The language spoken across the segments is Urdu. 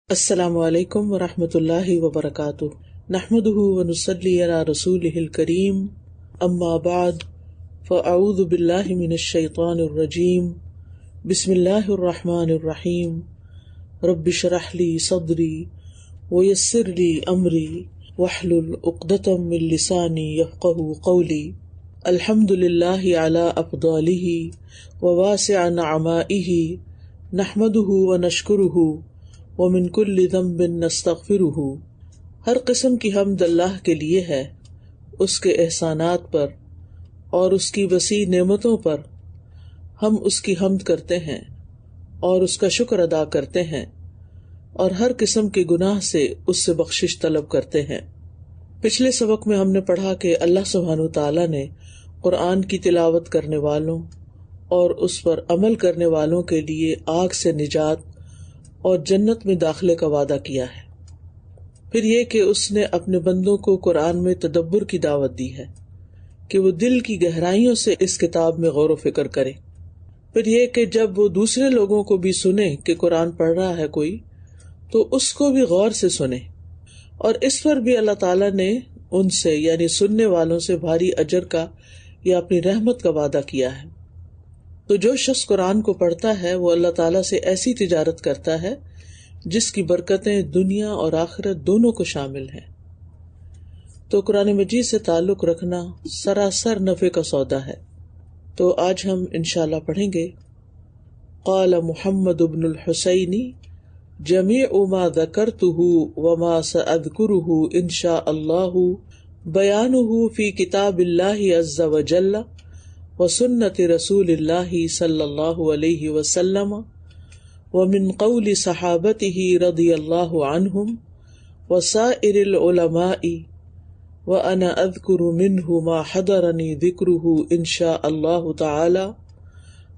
السلام علیکم ورحمۃ اللہ وبرکاتہ، نحمدہ ونصلی علی رسولہ الکریم، اما بعد فاعوذ باللہ من الشیطان الرجیم، بسم اللہ الرحمن الرحیم، رب اشرح لی صدری ویسر لی امری واحلل عقدۃ من لسانی یفقہوا قولی، الحمد للہ علی افضالہ وواسع نعمائہ، نحمدہ ونشکرہ ومن کل ذنب نستغفرہ۔ ہر قسم کی حمد اللہ کے لیے ہے، اس کے احسانات پر اور اس کی وسیع نعمتوں پر ہم اس کی حمد کرتے ہیں اور اس کا شکر ادا کرتے ہیں، اور ہر قسم کے گناہ سے اس سے بخشش طلب کرتے ہیں۔ پچھلے سبق میں ہم نے پڑھا کہ اللہ سبحانہ تعالیٰ نے قرآن کی تلاوت کرنے والوں اور اس پر عمل کرنے والوں کے لیے آگ سے نجات اور جنت میں داخلے کا وعدہ کیا ہے۔ پھر یہ کہ اس نے اپنے بندوں کو قرآن میں تدبر کی دعوت دی ہے کہ وہ دل کی گہرائیوں سے اس کتاب میں غور و فکر کرے۔ پھر یہ کہ جب وہ دوسرے لوگوں کو بھی سنے کہ قرآن پڑھ رہا ہے کوئی، تو اس کو بھی غور سے سنے، اور اس پر بھی اللہ تعالیٰ نے ان سے یعنی سننے والوں سے بھاری اجر کا یا اپنی رحمت کا وعدہ کیا ہے۔ تو جو شخص قرآن کو پڑھتا ہے وہ اللہ تعالیٰ سے ایسی تجارت کرتا ہے جس کی برکتیں دنیا اور آخرت دونوں کو شامل ہیں۔ تو قرآن مجید سے تعلق رکھنا سراسر نفع کا سودا ہے۔ تو آج ہم انشاءاللہ پڑھیں گے قال محمد بن الحسین جمیع ما ذکرتہ وما سأذکرہ انشاء اللہ بیانہ فی کتاب اللہ عز وجل وسنت رسول اللہ صلی اللہ علیہ وسلم ومن قول صحابتہ رضی اللہ عنہم وسائر العلماء وانا اذکر منہ ما حضرنی ذکرہ انشاء اللہ تعالی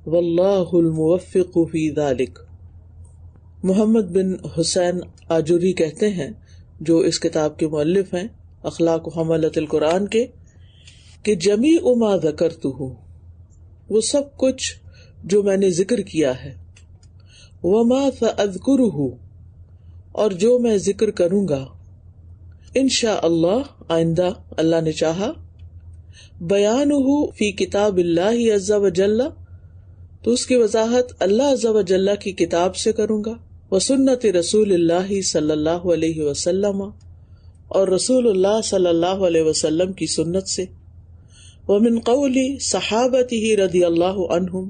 واللہ الموفق فی ذلک۔ محمد بن حسین آجوری کہتے ہیں، جو اس کتاب کے مؤلف ہیں اخلاق و حملۃ القرآن کے، کہ جمیع ما ذکرتہ، وہ سب کچھ جو میں نے ذکر کیا ہے، وما سأذکرہ، اور جو میں ذکر کروں گا، انشاء اللہ، آئندہ اللہ نے چاہا، بیانہ فی کتاب اللہ عز وجل، تو اس کی وضاحت اللہ عز وجل کی کتاب سے کروں گا، وسنت رسول اللہ صلی اللہ علیہ وسلم، اور رسول اللہ صلی اللہ علیہ وسلم کی سنت سے، ومن قول صحابتہ رضی اللہ عنہم،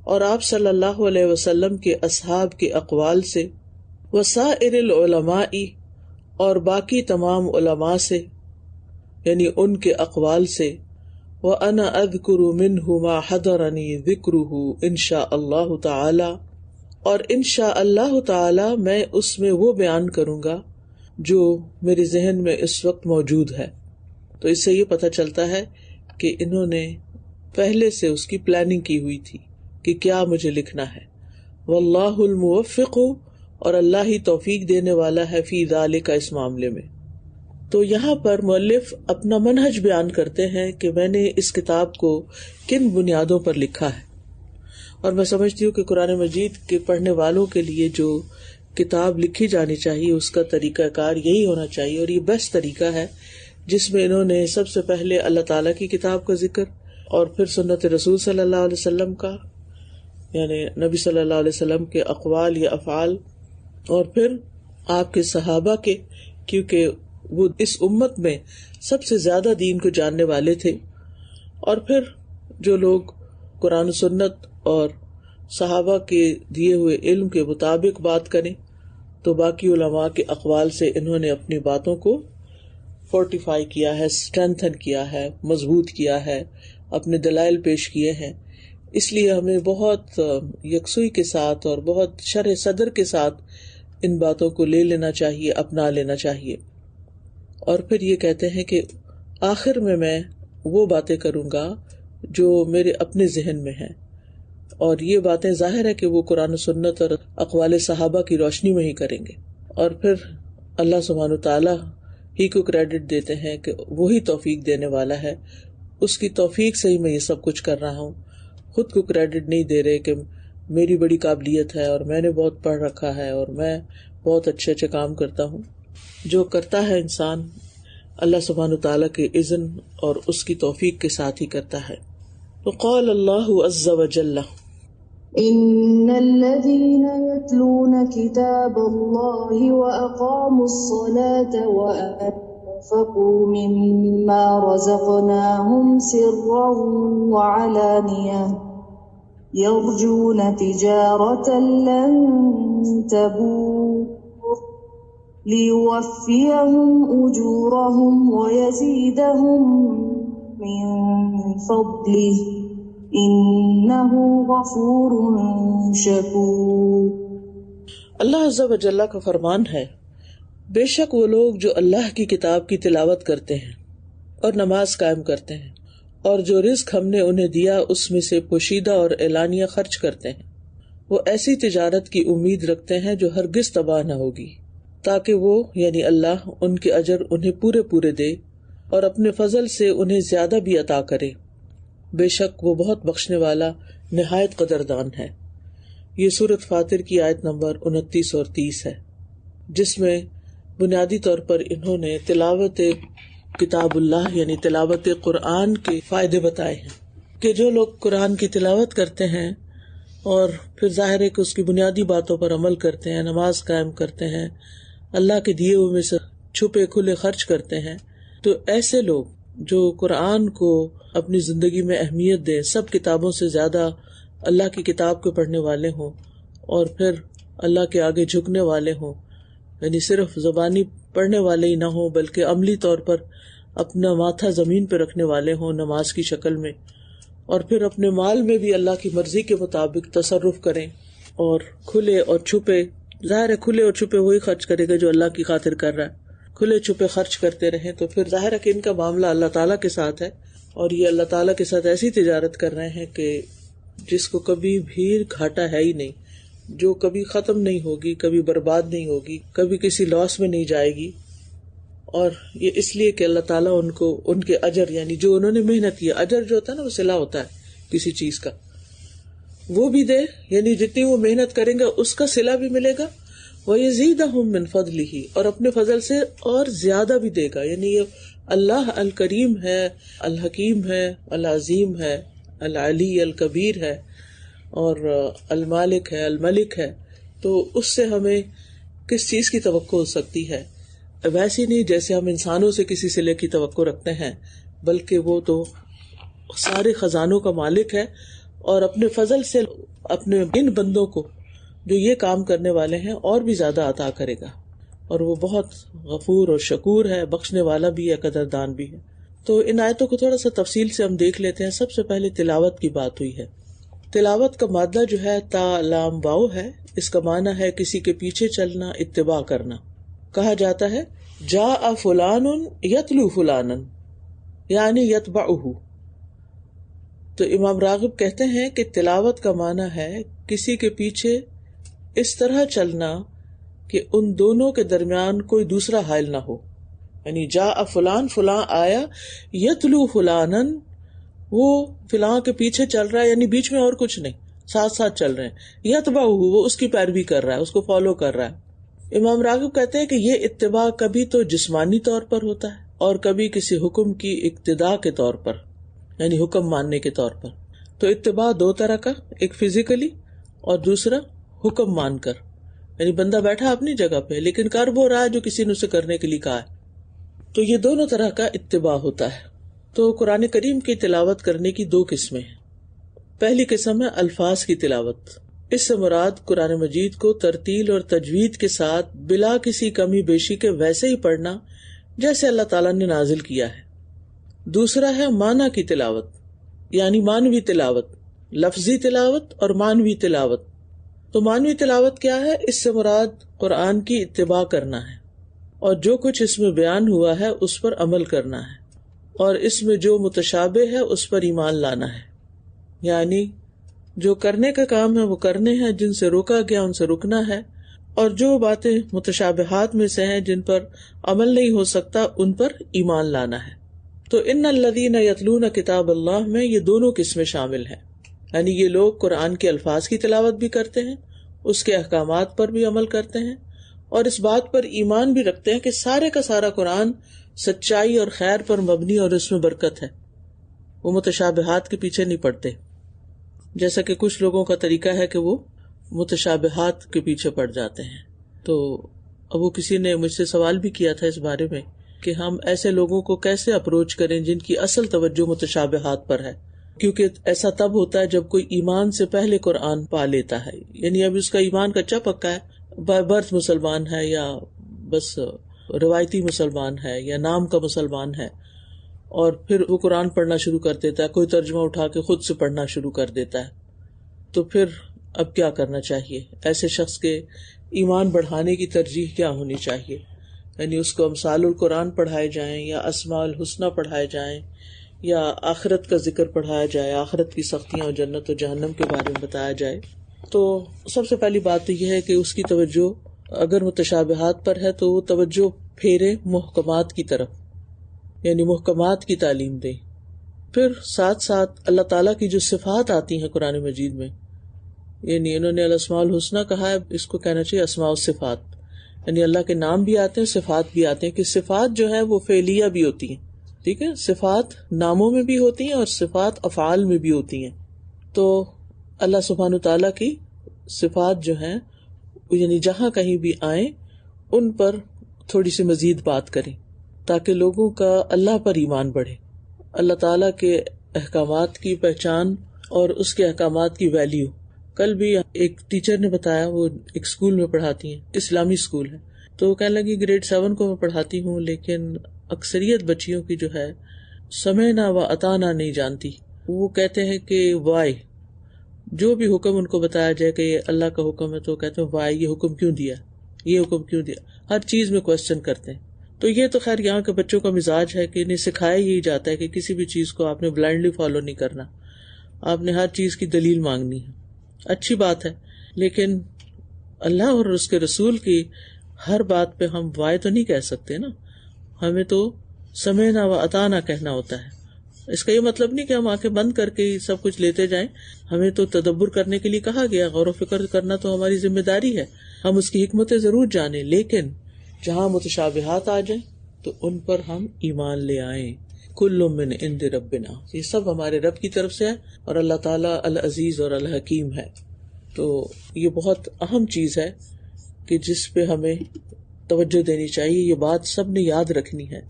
اور آپ صلی اللہ علیہ وسلم کے اصحاب کے اقوال سے، وسائر العلماء، اور باقی تمام علماء سے یعنی ان کے اقوال سے، وَأَنَا أَذْكُرُ مِنْهُ مَا حَضَرَنِي ذِكْرُهُ انشاء اللہ تعالی، اور انشاء اللہ تعالی میں اس میں وہ بیان کروں گا جو میرے ذہن میں اس وقت موجود ہے۔ تو اس سے یہ پتہ چلتا ہے کہ انہوں نے پہلے سے اس کی پلاننگ کی ہوئی تھی کہ کیا مجھے لکھنا ہے۔ واللہ الموفق، اور اللہ ہی توفیق دینے والا ہے، فی ذالک، اس معاملے میں۔ تو یہاں پر مؤلف اپنا منہج بیان کرتے ہیں کہ میں نے اس کتاب کو کن بنیادوں پر لکھا ہے، اور میں سمجھتی ہوں کہ قرآن مجید کے پڑھنے والوں کے لیے جو کتاب لکھی جانی چاہیے اس کا طریقہ کار یہی ہونا چاہیے، اور یہ بیسٹ طریقہ ہے جس میں انہوں نے سب سے پہلے اللہ تعالیٰ کی کتاب کا ذکر، اور پھر سنت رسول صلی اللہ علیہ وسلم کا، یعنی نبی صلی اللہ علیہ وسلم کے اقوال یا افعال، اور پھر آپ کے صحابہ کے، کیونکہ وہ اس امت میں سب سے زیادہ دین کو جاننے والے تھے، اور پھر جو لوگ قرآن و سنت اور صحابہ کے دیے ہوئے علم کے مطابق بات کریں، تو باقی علماء کے اقوال سے انہوں نے اپنی باتوں کو فورٹیفائی کیا ہے، اسٹرینتھن کیا ہے، مضبوط کیا ہے، اپنے دلائل پیش کیے ہیں۔ اس لیے ہمیں بہت یکسوئی کے ساتھ اور بہت شرح صدر کے ساتھ ان باتوں کو لے لینا چاہیے، اپنا لینا چاہیے۔ اور پھر یہ کہتے ہیں کہ آخر میں وہ باتیں کروں گا جو میرے اپنے ذہن میں ہیں، اور یہ باتیں ظاہر ہے کہ وہ قرآن و سنت اور اقوال صحابہ کی روشنی میں ہی کریں گے۔ اور پھر اللہ سبحانہ تعالیٰ ہی کو کریڈٹ دیتے ہیں کہ وہی توفیق دینے والا ہے، اس کی توفیق سے ہی میں یہ سب کچھ کر رہا ہوں، خود کو کریڈٹ نہیں دے رہے کہ میری بڑی قابلیت ہے اور میں نے بہت پڑھ رکھا ہے اور میں بہت اچھے اچھے کام کرتا ہوں. جو کرتا ہے انسان اللہ سبحانہ تعالیٰ کے اذن اور اس کی توفیق کے ساتھ ہی کرتا ہے. تو قال اللہ عز وجل ان الذين يتلون كتاب الله واقاموا الصلاة وانفقوا مما رزقناهم سرا وعلانية يرجون تجارة لن تبور ليوفيهم أجورهم ويزيدهم من فضله إنه غفور شكور. اللہ عز و جل کا فرمان ہے، بے شک وہ لوگ جو اللہ کی کتاب کی تلاوت کرتے ہیں اور نماز قائم کرتے ہیں اور جو رزق ہم نے انہیں دیا اس میں سے پوشیدہ اور اعلانیہ خرچ کرتے ہیں، وہ ایسی تجارت کی امید رکھتے ہیں جو ہرگز تباہ نہ ہوگی، تاکہ وہ یعنی اللہ ان کے اجر انہیں پورے پورے دے اور اپنے فضل سے انہیں زیادہ بھی عطا کرے. بے شک وہ بہت بخشنے والا نہایت قدردان ہے. یہ سورۃ فاطر کی آیت نمبر 29 اور 30 ہے، جس میں بنیادی طور پر انہوں نے تلاوت کتاب اللہ یعنی تلاوت قرآن کے فائدے بتائے ہیں کہ جو لوگ قرآن کی تلاوت کرتے ہیں اور پھر ظاہر ہے کہ اس کی بنیادی باتوں پر عمل کرتے ہیں، نماز قائم کرتے ہیں، اللہ کے دیے ہوئے میں سے چھپے کھلے خرچ کرتے ہیں، تو ایسے لوگ جو قرآن کو اپنی زندگی میں اہمیت دیں، سب کتابوں سے زیادہ اللہ کی کتاب کو پڑھنے والے ہوں اور پھر اللہ کے آگے جھکنے والے ہوں، یعنی صرف زبانی پڑھنے والے ہی نہ ہوں بلکہ عملی طور پر اپنا ماتھا زمین پہ رکھنے والے ہوں نماز کی شکل میں، اور پھر اپنے مال میں بھی اللہ کی مرضی کے مطابق تصرف کریں اور کھلے اور چھپے، ظاہر ہے کھلے اور چھپے وہی خرچ کرے گا جو اللہ کی خاطر کر رہا ہے، کھلے چھپے خرچ کرتے رہیں تو پھر ظاہر ہے کہ ان کا معاملہ اللہ تعالیٰ کے ساتھ ہے، اور یہ اللہ تعالیٰ کے ساتھ ایسی تجارت کر رہے ہیں کہ جس کو کبھی بھی گھاٹا ہے ہی نہیں، جو کبھی ختم نہیں ہوگی، کبھی برباد نہیں ہوگی، کبھی کسی لاس میں نہیں جائے گی. اور یہ اس لیے کہ اللہ تعالیٰ ان کو ان کے اجر یعنی جو انہوں نے محنت کی، اجر جو ہوتا ہے نا وہ صلہ ہوتا ہے کسی چیز کا، وہ بھی دے، یعنی جتنی وہ محنت کریں گے اس کا صلہ بھی ملے گا. وَيَزِيدَهُم مِّن فَضْلِهِ، اور اپنے فضل سے اور زیادہ بھی دے گا. یعنی یہ اللہ الکریم ہے، الحکیم ہے، العظیم ہے، العلی الکبیر ہے اور المالک ہے، الملک ہے. تو اس سے ہمیں کس چیز کی توقع ہو سکتی ہے؟ ویسے نہیں جیسے ہم انسانوں سے کسی صلے کی توقع رکھتے ہیں، بلکہ وہ تو سارے خزانوں کا مالک ہے اور اپنے فضل سے اپنے ان بندوں کو جو یہ کام کرنے والے ہیں اور بھی زیادہ عطا کرے گا، اور وہ بہت غفور اور شکور ہے، بخشنے والا بھی ہے، قدردان بھی ہے. تو ان آیتوں کو تھوڑا سا تفصیل سے ہم دیکھ لیتے ہیں. سب سے پہلے تلاوت کی بات ہوئی ہے. تلاوت کا مادہ جو ہے تا لام واو ہے، اس کا معنی ہے کسی کے پیچھے چلنا، اتباع کرنا. کہا جاتا ہے جاء فلان یتلو فلانا یعنی یتبعہ. تو امام راغب کہتے ہیں کہ تلاوت کا معنی ہے کسی کے پیچھے اس طرح چلنا کہ ان دونوں کے درمیان کوئی دوسرا حائل نہ ہو. یعنی جاء فلان، فلاں آیا، یتلو فلانا وہ فلاں کے پیچھے چل رہا ہے، یعنی بیچ میں اور کچھ نہیں، ساتھ ساتھ چل رہے ہیں. یتبعہ وہ اس کی پیروی کر رہا ہے، اس کو فالو کر رہا ہے. امام راغب کہتے ہیں کہ یہ اتباع کبھی تو جسمانی طور پر ہوتا ہے اور کبھی کسی حکم کی اقتداء کے طور پر، یعنی حکم ماننے کے طور پر. تو اتباع دو طرح کا، ایک فزیکلی اور دوسرا حکم مان کر، یعنی بندہ بیٹھا اپنی جگہ پہ لیکن کر وہ رہا ہے جو کسی نے اسے کرنے کے لیے کہا ہے. تو یہ دونوں طرح کا اتباع ہوتا ہے. تو قرآن کریم کی تلاوت کرنے کی دو قسمیں ہیں. پہلی قسم ہے الفاظ کی تلاوت. اس سے مراد قرآن مجید کو ترتیل اور تجوید کے ساتھ بلا کسی کمی بیشی کے ویسے ہی پڑھنا جیسے اللہ تعالیٰ نے نازل کیا ہے. دوسرا ہے معنی کی تلاوت، یعنی مانوی تلاوت، لفظی تلاوت اور مانوی تلاوت. تو مانوی تلاوت کیا ہے؟ اس سے مراد قرآن کی اتباع کرنا ہے اور جو کچھ اس میں بیان ہوا ہے اس پر عمل کرنا ہے، اور اس میں جو متشابہ ہے اس پر ایمان لانا ہے. یعنی جو کرنے کا کام ہے وہ کرنے ہیں، جن سے روکا گیا ان سے رکنا ہے، اور جو باتیں متشابہات میں سے ہیں جن پر عمل نہیں ہو سکتا ان پر ایمان لانا ہے. تو ان الذین یتلون کتاب اللہ میں یہ دونوں قسمیں شامل ہیں. یعنی یہ لوگ قرآن کے الفاظ کی تلاوت بھی کرتے ہیں، اس کے احکامات پر بھی عمل کرتے ہیں، اور اس بات پر ایمان بھی رکھتے ہیں کہ سارے کا سارا قرآن سچائی اور خیر پر مبنی اور اس میں برکت ہے. وہ متشابہات کے پیچھے نہیں پڑتے، جیسا کہ کچھ لوگوں کا طریقہ ہے کہ وہ متشابہات کے پیچھے پڑ جاتے ہیں. تو اب وہ کسی نے مجھ سے سوال بھی کیا تھا اس بارے میں کہ ہم ایسے لوگوں کو کیسے اپروچ کریں جن کی اصل توجہ متشابہات پر ہے، کیونکہ ایسا تب ہوتا ہے جب کوئی ایمان سے پہلے قرآن پا لیتا ہے، یعنی اب اس کا ایمان کچا پکا ہے، بائی برتھ مسلمان ہے یا بس روایتی مسلمان ہے یا نام کا مسلمان ہے، اور پھر وہ قرآن پڑھنا شروع کر دیتا ہے، کوئی ترجمہ اٹھا کے خود سے پڑھنا شروع کر دیتا ہے. تو پھر اب کیا کرنا چاہیے؟ ایسے شخص کے ایمان بڑھانے کی ترجیح کیا ہونی چاہیے؟ یعنی اس کو امثال القرآن پڑھائے جائیں یا اسماء الحسنہ پڑھائے جائیں یا آخرت کا ذکر پڑھایا جائے، آخرت کی سختیاں اور جنت و جہنم کے بارے میں بتایا جائے. تو سب سے پہلی بات تو یہ ہے کہ اس کی توجہ اگر متشابہات پر ہے تو وہ توجہ پھیرے محکمات کی طرف، یعنی محکمات کی تعلیم دے. پھر ساتھ ساتھ اللہ تعالیٰ کی جو صفات آتی ہیں قرآن مجید میں، یعنی انہوں نے الاسماء الحسنہ کہا ہے، اس کو کہنا چاہیے اسماء الصفات، یعنی اللہ کے نام بھی آتے ہیں، صفات بھی آتے ہیں، کہ صفات جو ہے وہ فعلیہ بھی ہوتی ہیں. ٹھیک ہے، صفات ناموں میں بھی ہوتی ہیں اور صفات افعال میں بھی ہوتی ہیں. تو اللہ سبحانہ تعالیٰ کی صفات جو ہیں یعنی جہاں کہیں بھی آئیں ان پر تھوڑی سی مزید بات کریں تاکہ لوگوں کا اللہ پر ایمان بڑھے، اللہ تعالیٰ کے احکامات کی پہچان اور اس کے احکامات کی ویلیو. کل بھی ایک ٹیچر نے بتایا، وہ ایک اسکول میں پڑھاتی ہیں، اسلامی اسکول ہے، تو وہ کہنے لگی گریڈ 7 کو میں پڑھاتی ہوں لیکن اکثریت بچیوں کی جو ہے سمعنا و اطعنا نہیں جانتی. وہ کہتے ہیں کہ وائی، جو بھی حکم ان کو بتایا جائے کہ یہ اللہ کا حکم ہے تو کہتے ہیں وائی، یہ حکم کیوں دیا، یہ حکم کیوں دیا، ہر چیز میں کوشچن کرتے ہیں. تو یہ تو خیر یہاں کے بچوں کا مزاج ہے کہ انہیں سکھایا یہی جاتا ہے کہ کسی بھی چیز کو آپ نے بلائنڈلی فالو نہیں کرنا، آپ نے ہر چیز کی دلیل مانگنی ہے. اچھی بات ہے، لیکن اللہ اور اس کے رسول کی ہر بات پہ ہم وائے تو نہیں کہہ سکتے نا، ہمیں تو سمعنا و اطعنا کہنا ہوتا ہے. اس کا یہ مطلب نہیں کہ ہم آنکھیں بند کر کے سب کچھ لیتے جائیں، ہمیں تو تدبر کرنے کے لیے کہا گیا، غور و فکر کرنا تو ہماری ذمہ داری ہے، ہم اس کی حکمتیں ضرور جانیں، لیکن جہاں متشابہات آ جائیں تو ان پر ہم ایمان لے آئیں. کل من عند ربنا، یہ سب ہمارے رب کی طرف سے ہے اور اللہ تعالیٰ العزیز اور الحکیم ہے. تو یہ بہت اہم چیز ہے کہ جس پہ ہمیں توجہ دینی چاہیے. یہ بات سب نے یاد رکھنی ہے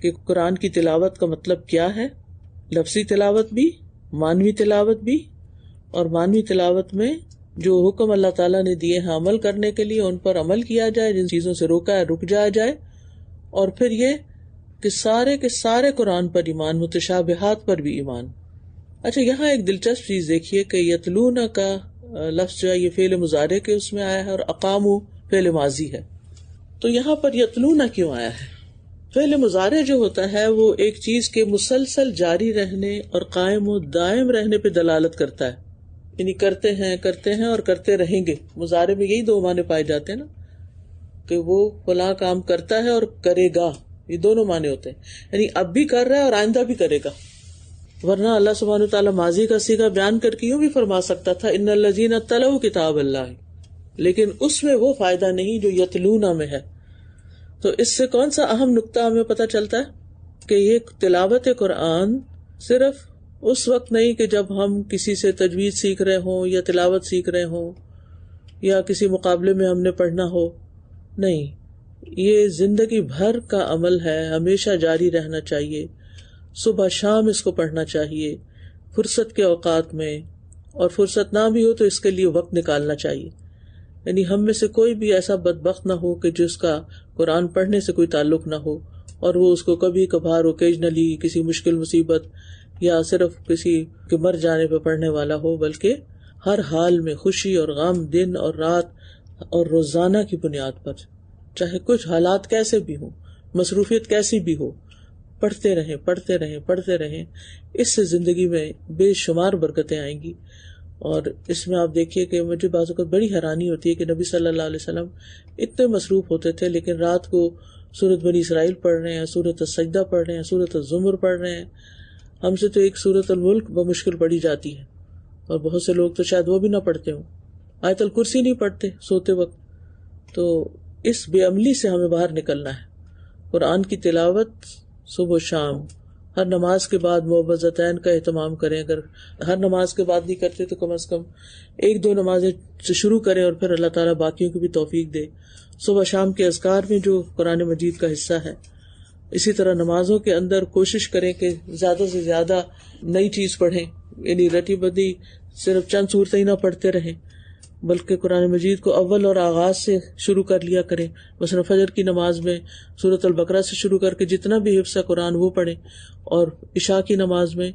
کہ قرآن کی تلاوت کا مطلب کیا ہے، لفظی تلاوت بھی، معنوی تلاوت بھی، اور معنوی تلاوت میں جو حکم اللہ تعالیٰ نے دیے ہیں عمل کرنے کے لیے ان پر عمل کیا جائے، جن چیزوں سے روکا ہے رک جایا جائے. اور پھر یہ کہ سارے کے سارے قرآن پر ایمان، متشابہات پر بھی ایمان. اچھا، یہاں ایک دلچسپ چیز دیکھیے کہ یتلون کا لفظ جو ہے یہ فعل مضارع کے اس میں آیا ہے اور اقامو فعل ماضی ہے. تو یہاں پر یتلون کیوں آیا ہے؟ فعل مضارع جو ہوتا ہے وہ ایک چیز کے مسلسل جاری رہنے اور قائم و دائم رہنے پہ دلالت کرتا ہے، یعنی کرتے ہیں اور کرتے رہیں گے. مضارع میں یہی دو معنی پائے جاتے ہیں نا، کہ وہ فلاں کام کرتا ہے اور کرے گا، یہ دونوں معنی ہوتے ہیں، یعنی اب بھی کر رہا ہے اور آئندہ بھی کرے گا. ورنہ اللہ سبحانہ تعالیٰ ماضی کا صیغہ بیان کر کے یوں بھی فرما سکتا تھا ان الذین تلوا کتاب اللہ، لیکن اس میں وہ فائدہ نہیں جو یتلونا میں ہے. تو اس سے کون سا اہم نقطہ ہمیں پتہ چلتا ہے کہ یہ تلاوت قرآن صرف اس وقت نہیں کہ جب ہم کسی سے تجوید سیکھ رہے ہوں یا تلاوت سیکھ رہے ہوں یا کسی مقابلے میں ہم نے پڑھنا ہو، نہیں، یہ زندگی بھر کا عمل ہے، ہمیشہ جاری رہنا چاہیے. صبح شام اس کو پڑھنا چاہیے، فرصت کے اوقات میں، اور فرصت نہ بھی ہو تو اس کے لیے وقت نکالنا چاہیے. یعنی ہم میں سے کوئی بھی ایسا بدبخت نہ ہو کہ جس کا قرآن پڑھنے سے کوئی تعلق نہ ہو اور وہ اس کو کبھی کبھار اوکیجنلی کسی مشکل مصیبت یا صرف کسی کے مر جانے پہ پڑھنے والا ہو، بلکہ ہر حال میں خوشی اور غم، دن اور رات اور روزانہ کی بنیاد پر، چاہے کچھ حالات کیسے بھی ہوں، مصروفیت کیسی بھی ہو، پڑھتے رہیں. اس سے زندگی میں بے شمار برکتیں آئیں گی. اور اس میں آپ دیکھیے کہ مجھے بعض اوقات بڑی حیرانی ہوتی ہے کہ نبی صلی اللہ علیہ وسلم اتنے مصروف ہوتے تھے لیکن رات کو سورۃ بنی اسرائیل پڑھ رہے ہیں، سورۃ السجدہ پڑھ رہے ہیں، سورۃ الزمر پڑھ رہے ہیں. ہم سے تو ایک سورۃ الملک بمشکل پڑھی جاتی ہے اور بہت سے لوگ تو شاید وہ بھی نہ پڑھتے ہوں، آیت الکرسی نہیں پڑھتے سوتے وقت. تو اس بے عملی سے ہمیں باہر نکلنا ہے. قرآن کی تلاوت صبح و شام، ہر نماز کے بعد موعظتین کا اہتمام کریں. اگر ہر نماز کے بعد نہیں کرتے تو کم از کم 1-2 نمازیں سے شروع کریں، اور پھر اللہ تعالیٰ باقیوں کو بھی توفیق دے. صبح شام کے اذکار میں جو قرآن مجید کا حصہ ہے، اسی طرح نمازوں کے اندر کوشش کریں کہ زیادہ سے زیادہ نئی چیز پڑھیں، یعنی رٹی بدی صرف چند صورتیں ہی نہ پڑھتے رہیں، بلکہ قرآن مجید کو اول اور آغاز سے شروع کر لیا کریں. مثلا فجر کی نماز میں سورۃ البقرہ سے شروع کر کے جتنا بھی حفظ ہے قرآن وہ پڑھیں، اور عشاء کی نماز میں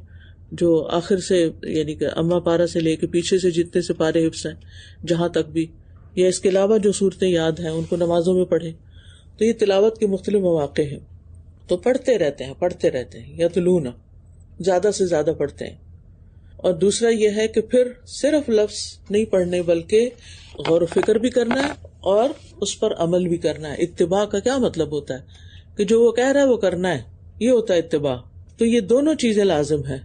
جو آخر سے یعنی کہ اما پارہ سے لے کے پیچھے سے جتنے سے پارے حفظ ہیں جہاں تک بھی، یا اس کے علاوہ جو صورتیں یاد ہیں ان کو نمازوں میں پڑھیں. تو یہ تلاوت کے مختلف مواقع ہیں، تو پڑھتے رہتے ہیں یتلون، زیادہ سے زیادہ پڑھتے ہیں. اور دوسرا یہ ہے کہ پھر صرف لفظ نہیں پڑھنے بلکہ غور و فکر بھی کرنا ہے اور اس پر عمل بھی کرنا ہے. اتباع کا کیا مطلب ہوتا ہے کہ جو وہ کہہ رہا ہے وہ کرنا ہے، یہ ہوتا ہے اتباع. تو یہ دونوں چیزیں لازم ہیں.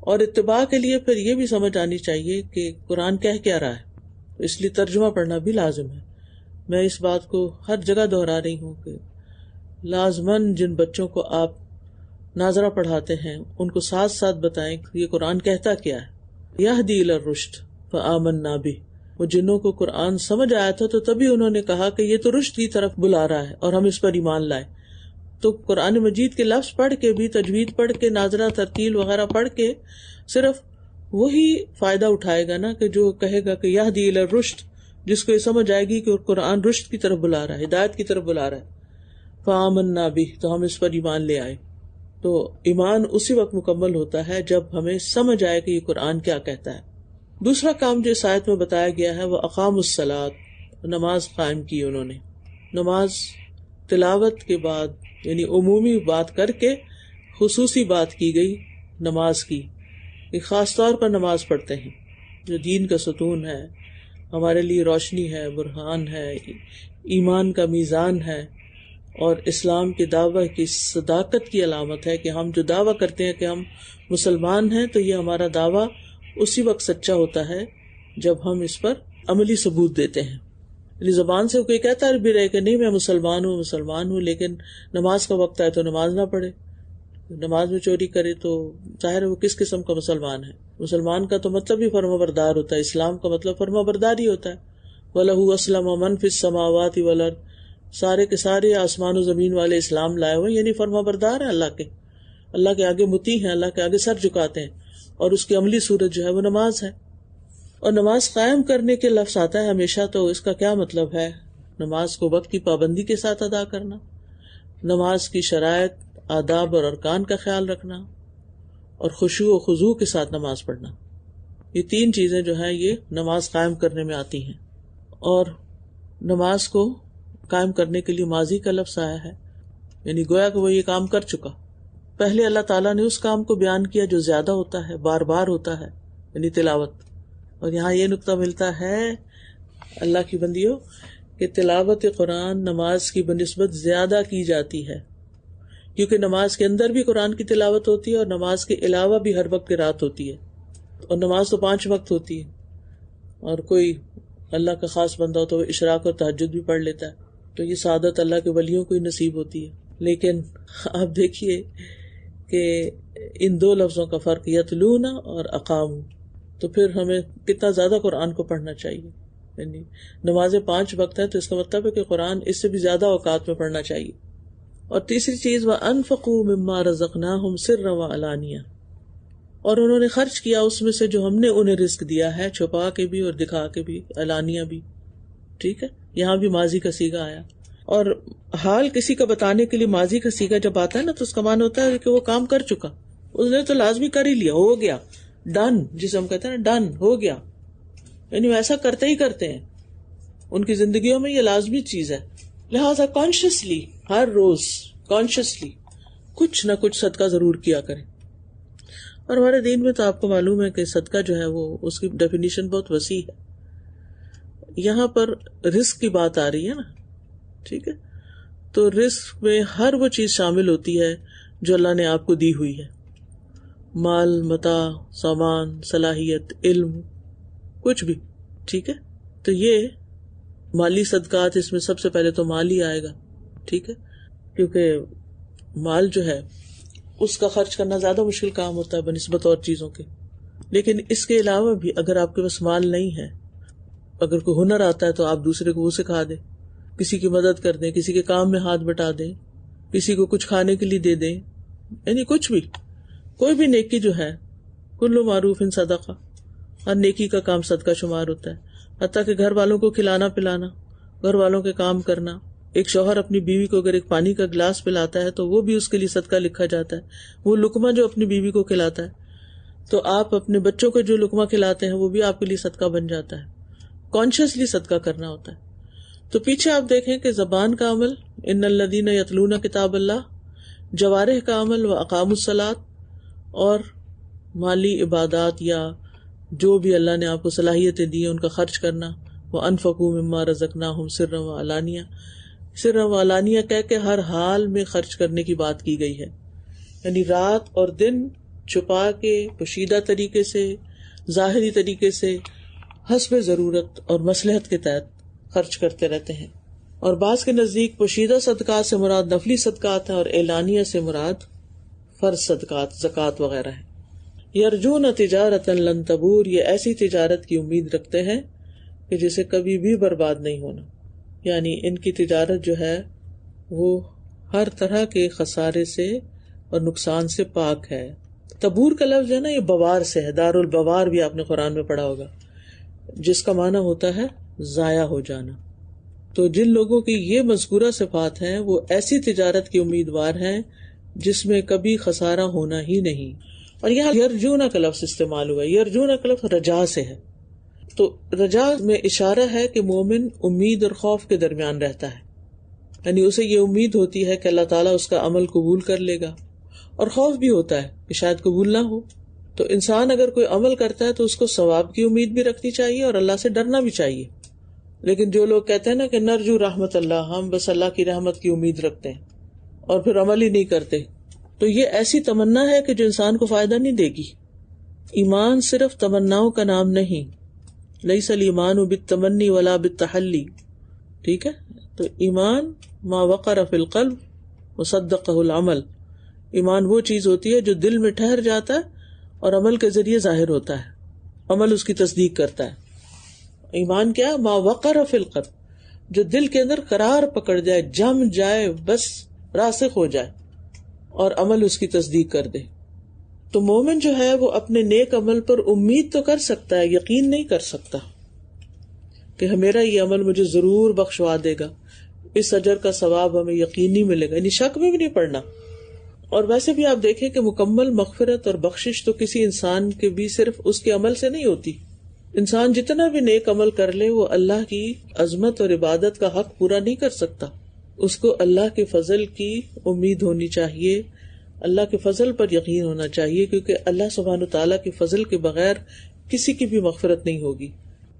اور اتباع کے لیے پھر یہ بھی سمجھ آنی چاہیے کہ قرآن کہہ کیا رہا ہے، اس لیے ترجمہ پڑھنا بھی لازم ہے. میں اس بات کو ہر جگہ دہرا رہی ہوں کہ لازماً جن بچوں کو آپ ناظرہ پڑھاتے ہیں ان کو ساتھ ساتھ بتائیں کہ یہ قرآن کہتا کیا ہے. یہدی الی الرشد فآمنا بہ، وہ جنوں کو قرآن سمجھ آیا تھا تو تبھی انہوں نے کہا کہ یہ تو رشد کی طرف بلا رہا ہے اور ہم اس پر ایمان لائے. تو قرآن مجید کے لفظ پڑھ کے بھی، تجوید پڑھ کے، ناظرہ ترتیل وغیرہ پڑھ کے صرف وہی فائدہ اٹھائے گا نا کہ جو کہے گا کہ یہدی الی الرشد، جس کو یہ سمجھ آئے گی کہ قرآن رشد کی طرف بلا رہا ہے، ہدایت کی طرف بلا رہا ہے. فآمنا بہ، تو ہم اس پر ایمان لے آئے. تو ایمان اسی وقت مکمل ہوتا ہے جب ہمیں سمجھ آئے کہ یہ قرآن کیا کہتا ہے. دوسرا کام جو اس آیت میں بتایا گیا ہے وہ اقام الصلاۃ، نماز قائم کی انہوں نے. نماز تلاوت کے بعد یعنی عمومی بات کر کے خصوصی بات کی گئی نماز کی، کہ خاص طور پر نماز پڑھتے ہیں جو دین کا ستون ہے، ہمارے لیے روشنی ہے، برہان ہے، ایمان کا میزان ہے، اور اسلام کی دعوت کی صداقت کی علامت ہے کہ ہم جو دعویٰ کرتے ہیں کہ ہم مسلمان ہیں تو یہ ہمارا دعویٰ اسی وقت سچا ہوتا ہے جب ہم اس پر عملی ثبوت دیتے ہیں. یعنی زبان سے کوئی کہتا بھی رہے کہ نہیں میں مسلمان ہوں، لیکن نماز کا وقت آئے تو نماز نہ پڑھے، نماز میں چوری کرے، تو ظاہر ہے وہ کس قسم کا مسلمان ہے. مسلمان کا تو مطلب ہی فرما بردار ہوتا ہے، اسلام کا مطلب فرما بردار ہی ہوتا ہے. وَلَهُ أَسْلَمَ مَنْ فِي السَّمَاوَاتِ وَالْأَرْضِ، سارے کے سارے آسمان و زمین والے اسلام لائے ہوئے، یعنی فرما بردار ہیں اللہ کے آگے مطیع ہیں، اللہ کے آگے سر جھکاتے ہیں. اور اس کی عملی صورت جو ہے وہ نماز ہے. اور نماز قائم کرنے کے لفظ آتا ہے ہمیشہ، تو اس کا کیا مطلب ہے؟ نماز کو وقت کی پابندی کے ساتھ ادا کرنا، نماز کی شرائط، آداب اور ارکان کا خیال رکھنا، اور خشوع و خضوع کے ساتھ نماز پڑھنا. یہ 3 چیزیں جو ہیں یہ نماز قائم کرنے میں آتی ہیں. اور نماز کو قائم کرنے کے لیے ماضی کا لفظ آیا ہے، یعنی گویا کہ وہ یہ کام کر چکا. پہلے اللہ تعالیٰ نے اس کام کو بیان کیا جو زیادہ ہوتا ہے، بار بار ہوتا ہے، یعنی تلاوت. اور یہاں یہ نقطہ ملتا ہے اللہ کی بندیوں کہ تلاوت قرآن نماز کی بنسبت زیادہ کی جاتی ہے، کیونکہ نماز کے اندر بھی قرآن کی تلاوت ہوتی ہے اور نماز کے علاوہ بھی ہر وقت قرات ہوتی ہے. اور نماز تو 5 وقت ہوتی ہے، اور کوئی اللہ کا خاص بندہ ہو تو وہ اشراق اور تہجد بھی پڑھ لیتا ہے. تو یہ سعادت اللہ کے ولیوں کو ہی نصیب ہوتی ہے. لیکن آپ دیکھیے کہ ان 2 لفظوں کا فرق، یتلون اور اقام، تو پھر ہمیں کتنا زیادہ قرآن کو پڑھنا چاہیے. یعنی نمازیں 5 وقت ہیں تو اس کا مطلب ہے کہ قرآن اس سے بھی زیادہ اوقات میں پڑھنا چاہیے. اور تیسری چیز وَأَنفَقُوا مِمَّا رَزَقْنَاهُمْ سِرًّا وَعَلَانِيَةً، اور انہوں نے خرچ کیا اس میں سے جو ہم نے انہیں رزق دیا ہے، چھپا کے بھی اور دکھا کے بھی، علانیہ بھی. ٹھیک ہے، یہاں بھی ماضی کا صیغہ آیا. اور حال کسی کا بتانے کے لیے ماضی کا صیغہ جب آتا ہے نا تو اس کا معنی ہوتا ہے کہ وہ کام کر چکا، اس نے تو لازمی کر ہی لیا، ہو گیا، ڈن، جسے ہم کہتے ہیں نا ڈن، ہو گیا. یعنی وہ ایسا کرتے ہی کرتے ہیں، ان کی زندگیوں میں یہ لازمی چیز ہے. لہٰذا کانشیسلی ہر روز کانشیسلی کچھ نہ کچھ صدقہ ضرور کیا کریں. اور ہمارے دین میں تو آپ کو معلوم ہے کہ صدقہ جو ہے وہ اس کی ڈیفینیشن بہت وسیع ہے. یہاں پر رزق کی بات آ رہی ہے نا، ٹھیک ہے، تو رزق میں ہر وہ چیز شامل ہوتی ہے جو اللہ نے آپ کو دی ہوئی ہے، مال، متاع، سامان، صلاحیت، علم، کچھ بھی. ٹھیک ہے، تو یہ مالی صدقات، اس میں سب سے پہلے تو مال ہی آئے گا، ٹھیک ہے، کیونکہ مال جو ہے اس کا خرچ کرنا زیادہ مشکل کام ہوتا ہے بنسبت اور چیزوں کے. لیکن اس کے علاوہ بھی اگر آپ کے پاس مال نہیں ہے، اگر کوئی ہنر آتا ہے تو آپ دوسرے کو وہ سکھا دیں، کسی کی مدد کر دیں، کسی کے کام میں ہاتھ بٹا دیں، کسی کو کچھ کھانے کے لیے دے دیں، یعنی کچھ بھی، کوئی بھی نیکی جو ہے، کل معروف ان صدقہ، ہر نیکی کا کام صدقہ شمار ہوتا ہے. حتیٰ کہ گھر والوں کو کھلانا پلانا، گھر والوں کے کام کرنا. ایک شوہر اپنی بیوی کو اگر ایک پانی کا گلاس پلاتا ہے تو وہ بھی اس کے لیے صدقہ لکھا جاتا ہے، وہ لقمہ جو اپنی بیوی کو کھلاتا ہے. تو آپ اپنے بچوں کو جو لقمہ کھلاتے ہیں وہ بھی آپ کے لیے صدقہ بن جاتا ہے. کانشیسلی صدقہ کرنا ہوتا ہے. تو پیچھے آپ دیکھیں کہ زبان کا عمل، ان الذین یتلون کتاب اللہ، جوارح کا عمل واقاموا الصلاۃ، اور مالی عبادات یا جو بھی اللہ نے آپ کو صلاحیتیں دی ہیں ان کا خرچ کرنا. وانفقوا مما رزقناہم سرا وعلانیہ، سرا وعلانیہ کہہ کے ہر حال میں خرچ کرنے کی بات کی گئی ہے، یعنی رات اور دن چھپا کے، پوشیدہ طریقے سے، ظاہری طریقے سے، حسب ضرورت اور مصلحت کے تحت خرچ کرتے رہتے ہیں. اور بعض کے نزدیک پوشیدہ صدقات سے مراد نفلی صدقات ہیں اور اعلانیہ سے مراد فرض صدقات، زکوٰۃ وغیرہ ہیں. یرجون تجارتا لن تبور، یہ ایسی تجارت کی امید رکھتے ہیں کہ جسے کبھی بھی برباد نہیں ہونا، یعنی ان کی تجارت جو ہے وہ ہر طرح کے خسارے سے اور نقصان سے پاک ہے. تبور کا لفظ ہے نا، یہ بوار سے ہے، دار البوار بھی آپ نے قرآن میں پڑھا ہوگا، جس کا معنی ہوتا ہے ضائع ہو جانا. تو جن لوگوں کی یہ مذکورہ صفات ہیں وہ ایسی تجارت کی امیدوار ہیں جس میں کبھی خسارہ ہونا ہی نہیں. اور یہاں یرجونا کا لفظ استعمال ہوا ہے، یرجونا کا لفظ رجا سے ہے. تو رجا میں اشارہ ہے کہ مومن امید اور خوف کے درمیان رہتا ہے، یعنی اسے یہ امید ہوتی ہے کہ اللہ تعالیٰ اس کا عمل قبول کر لے گا، اور خوف بھی ہوتا ہے کہ شاید قبول نہ ہو. تو انسان اگر کوئی عمل کرتا ہے تو اس کو ثواب کی امید بھی رکھنی چاہیے اور اللہ سے ڈرنا بھی چاہیے. لیکن جو لوگ کہتے ہیں نا کہ نرجو رحمت اللہ، ہم بس اللہ کی رحمت کی امید رکھتے ہیں اور پھر عمل ہی نہیں کرتے، تو یہ ایسی تمنا ہے کہ جو انسان کو فائدہ نہیں دے گی. ایمان صرف تمناؤں کا نام نہیں، لیس الایمان بالتمنی ولا بالتحلی، ٹھیک ہے. تو ایمان ما وقر فی القلب وصدقہ العمل، ایمان وہ چیز ہوتی ہے جو دل میں ٹھہر جاتا ہے اور عمل کے ذریعے ظاہر ہوتا ہے، عمل اس کی تصدیق کرتا ہے. ایمان کیا؟ ما وقر فی القلب، جو دل کے اندر قرار پکڑ جائے، جم جائے، بس راسخ ہو جائے اور عمل اس کی تصدیق کر دے. تو مومن جو ہے وہ اپنے نیک عمل پر امید تو کر سکتا ہے، یقین نہیں کر سکتا کہ میرا یہ عمل مجھے ضرور بخشوا دے گا، اس اجر کا ثواب ہمیں یقینی ملے گا، یعنی شک میں بھی نہیں پڑنا. اور ویسے بھی آپ دیکھیں کہ مکمل مغفرت اور بخشش تو کسی انسان کے بھی صرف اس کے عمل سے نہیں ہوتی. انسان جتنا بھی نیک عمل کر لے وہ اللہ کی عظمت اور عبادت کا حق پورا نہیں کر سکتا. اس کو اللہ کے فضل کی امید ہونی چاہیے، اللہ کے فضل پر یقین ہونا چاہیے، کیونکہ اللہ سبحانہ وتعالیٰ کے فضل کے بغیر کسی کی بھی مغفرت نہیں ہوگی.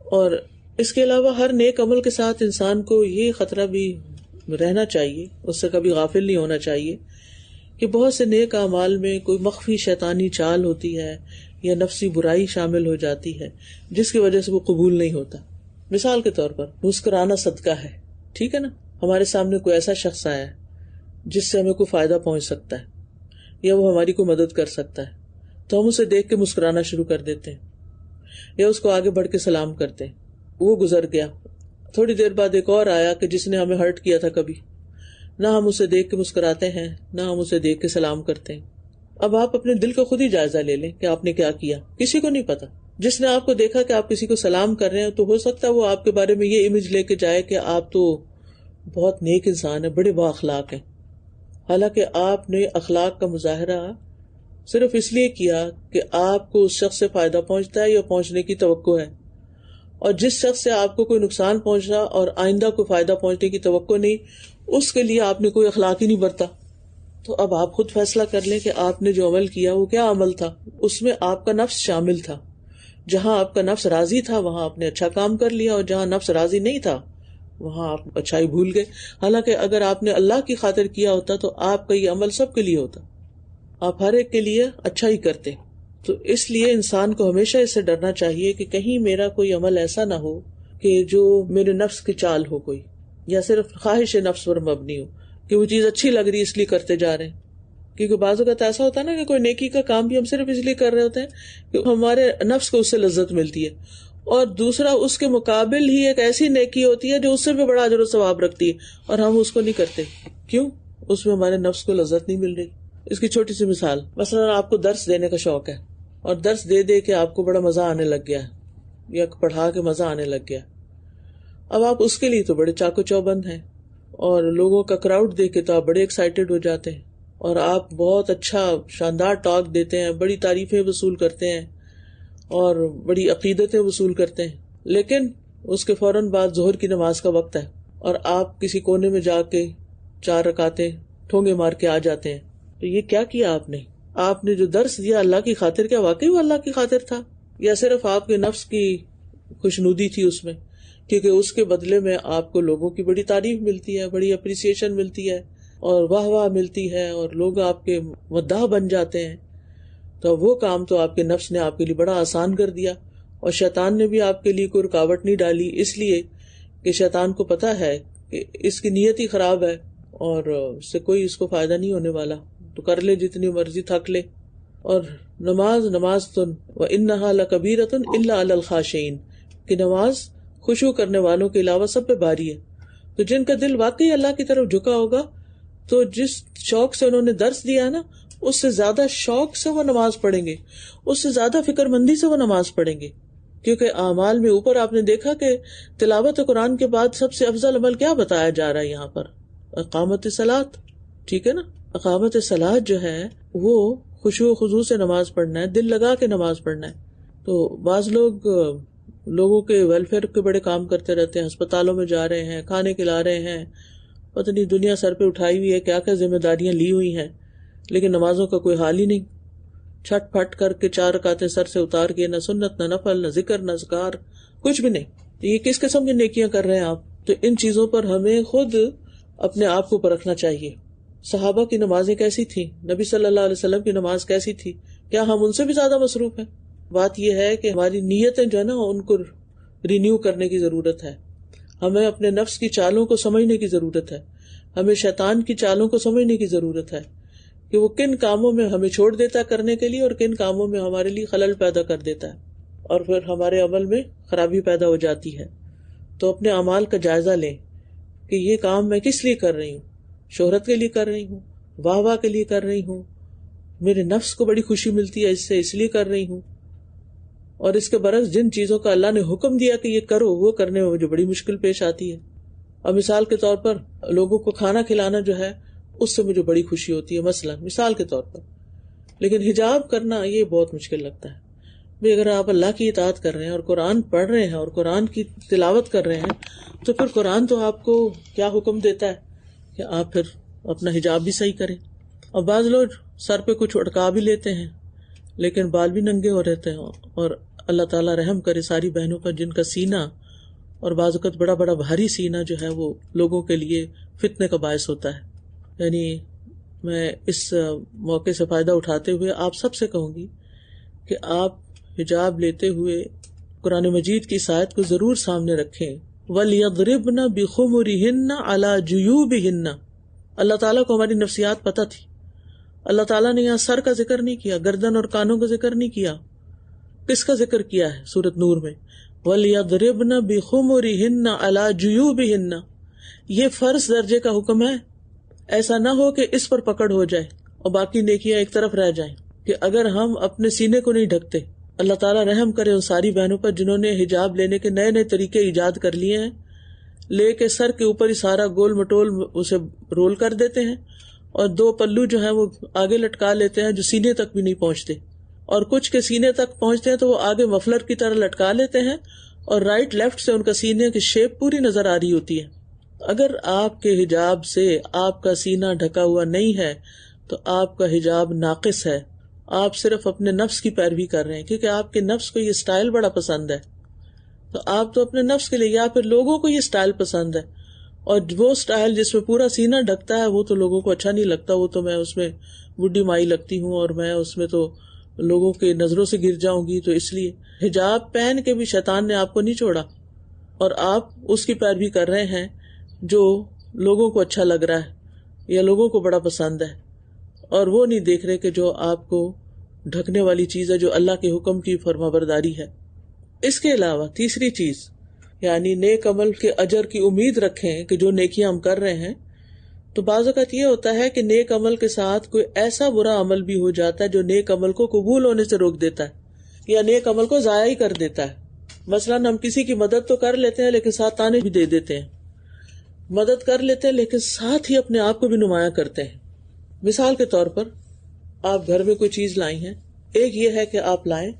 اور اس کے علاوہ ہر نیک عمل کے ساتھ انسان کو یہ خطرہ بھی رہنا چاہیے، اس سے کبھی غافل نہیں ہونا چاہیے کہ بہت سے نیک اعمال میں کوئی مخفی شیطانی چال ہوتی ہے یا نفسی برائی شامل ہو جاتی ہے جس کی وجہ سے وہ قبول نہیں ہوتا. مثال کے طور پر مسکرانا صدقہ ہے، ٹھیک ہے نا. ہمارے سامنے کوئی ایسا شخص آیا ہے جس سے ہمیں کوئی فائدہ پہنچ سکتا ہے یا وہ ہماری کوئی مدد کر سکتا ہے، تو ہم اسے دیکھ کے مسکرانا شروع کر دیتے ہیں یا اس کو آگے بڑھ کے سلام کرتے ہیں. وہ گزر گیا، تھوڑی دیر بعد ایک اور آیا کہ جس نے ہمیں ہرٹ کیا تھا کبھی، نہ ہم اسے دیکھ کے مسکراتے ہیں نہ ہم اسے دیکھ کے سلام کرتے ہیں. اب آپ اپنے دل کا خود ہی جائزہ لے لیں کہ آپ نے کیا کیا. کسی کو نہیں پتا. جس نے آپ کو دیکھا کہ آپ کسی کو سلام کر رہے ہیں تو ہو سکتا ہے وہ آپ کے بارے میں یہ امیج لے کے جائے کہ آپ تو بہت نیک انسان ہیں، بڑے با اخلاق ہیں، حالانکہ آپ نے اخلاق کا مظاہرہ صرف اس لیے کیا کہ آپ کو اس شخص سے فائدہ پہنچتا ہے یا پہنچنے کی توقع ہے، اور جس شخص سے آپ کو کوئی نقصان پہنچ رہا اور آئندہ کوئی فائدہ پہنچنے کی توقع نہیں، اس کے لیے آپ نے کوئی اخلاق ہی نہیں برتا. تو اب آپ خود فیصلہ کر لیں کہ آپ نے جو عمل کیا وہ کیا عمل تھا. اس میں آپ کا نفس شامل تھا. جہاں آپ کا نفس راضی تھا وہاں آپ نے اچھا کام کر لیا، اور جہاں نفس راضی نہیں تھا وہاں آپ اچھائی بھول گئے. حالانکہ اگر آپ نے اللہ کی خاطر کیا ہوتا تو آپ کا یہ عمل سب کے لیے ہوتا، آپ ہر ایک کے لیے اچھا ہی کرتے. تو اس لیے انسان کو ہمیشہ اس سے ڈرنا چاہیے کہ کہیں میرا کوئی عمل ایسا نہ ہو کہ جو میرے نفس کی چال ہو کوئی، یا صرف خواہش نفس پر مبنی ہو کہ وہ چیز اچھی لگ رہی اس لیے کرتے جا رہے ہیں. کیونکہ بعض اوقات ایسا ہوتا ہے نا کہ کوئی نیکی کا کام بھی ہم صرف اس لیے کر رہے ہوتے ہیں کہ ہمارے نفس کو اس سے لذت ملتی ہے، اور دوسرا اس کے مقابل ہی ایک ایسی نیکی ہوتی ہے جو اس سے بھی بڑا اجر و ثواب رکھتی ہے اور ہم اس کو نہیں کرتے. کیوں؟ اس میں ہمارے نفس کو لذت نہیں مل رہی. اس کی چھوٹی سی مثال، مثلا آپ کو درس دینے کا شوق ہے اور درس دے دے کے آپ کو بڑا مزہ آنے لگ گیا ہے یا پڑھا کے مزہ آنے لگ گیا. اب آپ اس کے لیے تو بڑے چاقو چوبند ہیں اور لوگوں کا کراؤڈ دیکھ کے تو آپ بڑے ایکسائٹیڈ ہو جاتے ہیں اور آپ بہت اچھا شاندار ٹاک دیتے ہیں، بڑی تعریفیں وصول کرتے ہیں اور بڑی عقیدتیں وصول کرتے ہیں. لیکن اس کے فوراً بعد ظہر کی نماز کا وقت ہے اور آپ کسی کونے میں جا کے 4 رکعتیں ٹھونگے مار کے آ جاتے ہیں. تو یہ کیا کیا آپ نے جو درس دیا اللہ کی خاطر، کیا واقعی وہ اللہ کی خاطر تھا یا صرف آپ کے نفس کی خوشنودی تھی اس میں؟ کیونکہ اس کے بدلے میں آپ کو لوگوں کی بڑی تعریف ملتی ہے، بڑی اپریسیشن ملتی ہے اور واہ واہ ملتی ہے اور لوگ آپ کے مداح بن جاتے ہیں. تو وہ کام تو آپ کے نفس نے آپ کے لیے بڑا آسان کر دیا، اور شیطان نے بھی آپ کے لیے کوئی رکاوٹ نہیں ڈالی، اس لیے کہ شیطان کو پتا ہے کہ اس کی نیت ہی خراب ہے اور اس سے کوئی اس کو فائدہ نہیں ہونے والا، تو کر لے جتنی مرضی، تھک لے. اور نماز تو وَإِنَّهَا لَكَبِيرَةٌ إِلَّا عَلَى الْخَاشِعِينَ کہ نماز خشوع کرنے والوں کے علاوہ سب پہ بھاری ہے. تو جن کا دل واقعی اللہ کی طرف جھکا ہوگا تو جس شوق سے انہوں نے درس دیا نا، اس سے زیادہ شوق سے وہ نماز پڑھیں گے، اس سے زیادہ فکر مندی سے وہ نماز پڑھیں گے. کیونکہ اعمال میں اوپر آپ نے دیکھا کہ تلاوت قرآن کے بعد سب سے افضل عمل کیا بتایا جا رہا ہے یہاں پر؟ اقامت صلاۃ. ٹھیک ہے نا؟ اقامت صلاۃ جو ہے وہ خشوع و خضوع سے نماز پڑھنا ہے، دل لگا کے نماز پڑھنا ہے. تو بعض لوگوں کے ویلفیئر کے بڑے کام کرتے رہتے ہیں، ہسپتالوں میں جا رہے ہیں، کھانے کھلا رہے ہیں، پتہ نہیں دنیا سر پہ اٹھائی ہوئی ہے، کیا کیا ذمہ داریاں لی ہوئی ہیں، لیکن نمازوں کا کوئی حال ہی نہیں. چھٹ پھٹ کر کے 4 رکعتیں سر سے اتار کے، نہ سنت نہ نفل نہ ذکر نہ اذکار، کچھ بھی نہیں. یہ کس قسم کی نیکیاں کر رہے ہیں آپ؟ تو ان چیزوں پر ہمیں خود اپنے آپ کو پرکھنا چاہیے. صحابہ کی نمازیں کیسی تھیں؟ نبی صلی اللہ علیہ وسلم کی نماز کیسی تھی؟ کیا ہم ان سے بھی زیادہ مصروف ہیں؟ بات یہ ہے کہ ہماری نیتیں جو ہے نا ان کو رینیو کرنے کی ضرورت ہے. ہمیں اپنے نفس کی چالوں کو سمجھنے کی ضرورت ہے، ہمیں شیطان کی چالوں کو سمجھنے کی ضرورت ہے کہ وہ کن کاموں میں ہمیں چھوڑ دیتا ہے کرنے کے لیے اور کن کاموں میں ہمارے لیے خلل پیدا کر دیتا ہے اور پھر ہمارے عمل میں خرابی پیدا ہو جاتی ہے. تو اپنے اعمال کا جائزہ لیں کہ یہ کام میں کس لیے کر رہی ہوں؟ شہرت کے لیے کر رہی ہوں؟ واہ واہ کے لیے کر رہی ہوں؟ میرے نفس کو بڑی خوشی ملتی ہے اس سے، اس لیے کر رہی ہوں؟ اور اس کے برعکس جن چیزوں کا اللہ نے حکم دیا کہ یہ کرو، وہ کرنے میں مجھے بڑی مشکل پیش آتی ہے. اور مثال کے طور پر لوگوں کو کھانا کھلانا جو ہے اس سے مجھے بڑی خوشی ہوتی ہے، مثال کے طور پر. لیکن حجاب کرنا یہ بہت مشکل لگتا ہے. بھئی اگر آپ اللہ کی اطاعت کر رہے ہیں اور قرآن پڑھ رہے ہیں اور قرآن کی تلاوت کر رہے ہیں تو پھر قرآن تو آپ کو کیا حکم دیتا ہے کہ آپ پھر اپنا حجاب بھی صحیح کریں. اور بعض لوگ سر پہ کچھ اٹکا بھی لیتے ہیں لیکن بال بھی ننگے ہو رہتے ہیں. اور اللہ تعالیٰ رحم کرے ساری بہنوں پر جن کا سینہ اور بعض اوقات بڑا بڑا بھاری سینہ جو ہے وہ لوگوں کے لیے فتنے کا باعث ہوتا ہے. یعنی میں اس موقع سے فائدہ اٹھاتے ہوئے آپ سب سے کہوں گی کہ آپ حجاب لیتے ہوئے قرآن مجید کی اس آیت کو ضرور سامنے رکھیں. وَلْيَضْرِبْنَ بِخُمُرِهِنَّ عَلَى جُيُوبِهِنَّ. اللہ تعالیٰ کو ہماری نفسیات پتہ تھی. اللہ تعالیٰ نے یہاں سر کا ذکر نہیں کیا، گردن اور کانوں کا ذکر نہیں کیا. کس کا ذکر کیا ہے سورۃ نور میں؟ وَلْيَضْرِبْنَ بِخُمُرِهِنَّ عَلَى جُيُوبِهِنَّ. یہ فرض درجے کا حکم ہے. ایسا نہ ہو کہ اس پر پکڑ ہو جائے اور باقی نیکیاں ایک طرف رہ جائیں. کہ اگر ہم اپنے سینے کو نہیں ڈھکتے، اللہ تعالیٰ رحم کرے ان ساری بہنوں پر جنہوں نے حجاب لینے کے نئے نئے طریقے ایجاد کر لیے ہیں. لے کے سر کے اوپر ہی سارا گول مٹول اسے رول کر دیتے ہیں اور 2 پلو جو ہیں وہ آگے لٹکا لیتے ہیں جو سینے تک بھی نہیں پہنچتے، اور کچھ کے سینے تک پہنچتے ہیں تو وہ آگے مفلر کی طرح لٹکا لیتے ہیں اور رائٹ لیفٹ سے ان کا سینے کی شیپ پوری نظر آ رہی ہوتی ہے. اگر آپ کے حجاب سے آپ کا سینہ ڈھکا ہوا نہیں ہے تو آپ کا حجاب ناقص ہے. آپ صرف اپنے نفس کی پیروی کر رہے ہیں کیونکہ آپ کے نفس کو یہ سٹائل بڑا پسند ہے. تو آپ تو اپنے نفس کے لیے، یا پھر لوگوں کو یہ سٹائل پسند ہے، اور وہ سٹائل جس میں پورا سینہ ڈھکتا ہے وہ تو لوگوں کو اچھا نہیں لگتا. وہ تو میں اس میں بڈھی مائی لگتی ہوں اور میں اس میں تو لوگوں کے نظروں سے گر جاؤں گی. تو اس لیے حجاب پہن کے بھی شیطان نے آپ کو نہیں چھوڑا. اور آپ اس کی پیروی کر رہے ہیں جو لوگوں کو اچھا لگ رہا ہے یا لوگوں کو بڑا پسند ہے، اور وہ نہیں دیکھ رہے کہ جو آپ کو ڈھکنے والی چیز ہے، جو اللہ کے حکم کی فرمانبرداری ہے۔ اس کے علاوہ تیسری چیز یعنی نیک عمل کے اجر کی امید رکھیں کہ جو نیکیاں ہم کر رہے ہیں، تو بعض اوقات یہ ہوتا ہے کہ نیک عمل کے ساتھ کوئی ایسا برا عمل بھی ہو جاتا ہے جو نیک عمل کو قبول ہونے سے روک دیتا ہے یا نیک عمل کو ضائع ہی کر دیتا ہے۔ مثلاً ہم کسی کی مدد تو کر لیتے ہیں لیکن ساتھ تانے بھی دے دیتے ہیں، مدد کر لیتے ہیں لیکن ساتھ ہی اپنے آپ کو بھی نمایاں کرتے ہیں۔ مثال کے طور پر آپ گھر میں کوئی چیز لائی ہیں، ایک یہ ہے کہ آپ لائیں،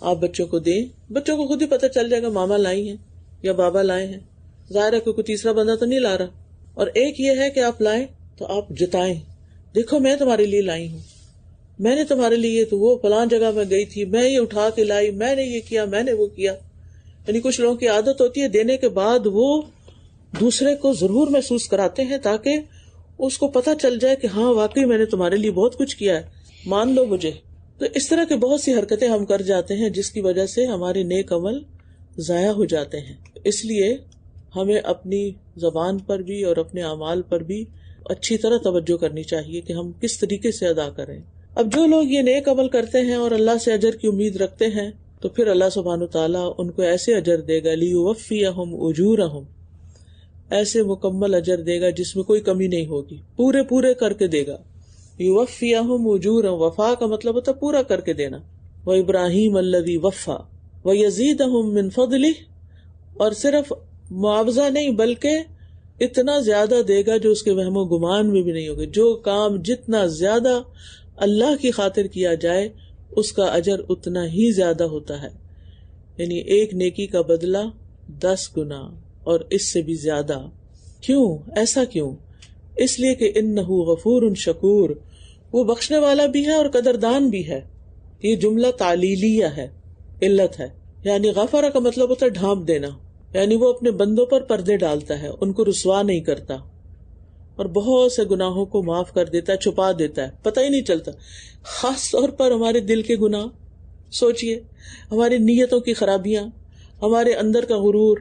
آپ بچوں کو دیں، بچوں کو خود ہی پتہ چل جائے گا ماما لائی ہیں یا بابا لائے ہیں، ظاہر ہے کہ کوئی تیسرا بندہ تو نہیں لا رہا۔ اور ایک یہ ہے کہ آپ لائیں تو آپ جتائیں، دیکھو میں تمہارے لیے لائی ہوں، میں نے تمہارے لیے، تو وہ فلاں جگہ میں گئی تھی، میں یہ اٹھا کے لائی، میں نے یہ کیا، میں نے وہ کیا۔ یعنی کچھ لوگوں کی عادت ہوتی ہے دینے کے بعد وہ دوسرے کو ضرور محسوس کراتے ہیں تاکہ اس کو پتہ چل جائے کہ ہاں واقعی میں نے تمہارے لیے بہت کچھ کیا ہے، مان لو مجھے۔ تو اس طرح کے بہت سی حرکتیں ہم کر جاتے ہیں جس کی وجہ سے ہمارے نیک عمل ضائع ہو جاتے ہیں۔ اس لیے ہمیں اپنی زبان پر بھی اور اپنے اعمال پر بھی اچھی طرح توجہ کرنی چاہیے کہ ہم کس طریقے سے ادا کریں۔ اب جو لوگ یہ نیک عمل کرتے ہیں اور اللہ سے اجر کی امید رکھتے ہیں تو پھر اللہ سبحانہ وتعالیٰ ان کو ایسے اجر دے گا، لیوفیہم اجورہم، ایسے مکمل اجر دے گا جس میں کوئی کمی نہیں ہوگی، پورے کر کے دے گا۔ یوفیہم اجورہم، وفا کا مطلب ہوتا ہے پورا کر کے دینا۔ وَإِبْرَاهِيمَ الَّذِي وَفَّى وَيَزِيدَهُم مِّن فَضْلِهِ، اور صرف معاوضہ نہیں بلکہ اتنا زیادہ دے گا جو اس کے وہم و گمان میں بھی نہیں ہوگا۔ جو کام جتنا زیادہ اللہ کی خاطر کیا جائے اس کا اجر اتنا ہی زیادہ ہوتا ہے، یعنی ایک نیکی کا بدلہ 10 گنا اور اس سے بھی زیادہ۔ کیوں ایسا کیوں؟ اس لیے کہ انہ غفور شکور، وہ بخشنے والا بھی ہے اور قدردان بھی ہے۔ یہ جملہ تعلیلیہ ہے، علت ہے، یعنی غفرہ کا مطلب ہوتا ہے ڈھانپ دینا، یعنی وہ اپنے بندوں پر پردے ڈالتا ہے، ان کو رسوا نہیں کرتا اور بہت سے گناہوں کو معاف کر دیتا ہے، چھپا دیتا ہے، پتہ ہی نہیں چلتا۔ خاص طور پر ہمارے دل کے گناہ، سوچئے ہماری نیتوں کی خرابیاں، ہمارے اندر کا غرور،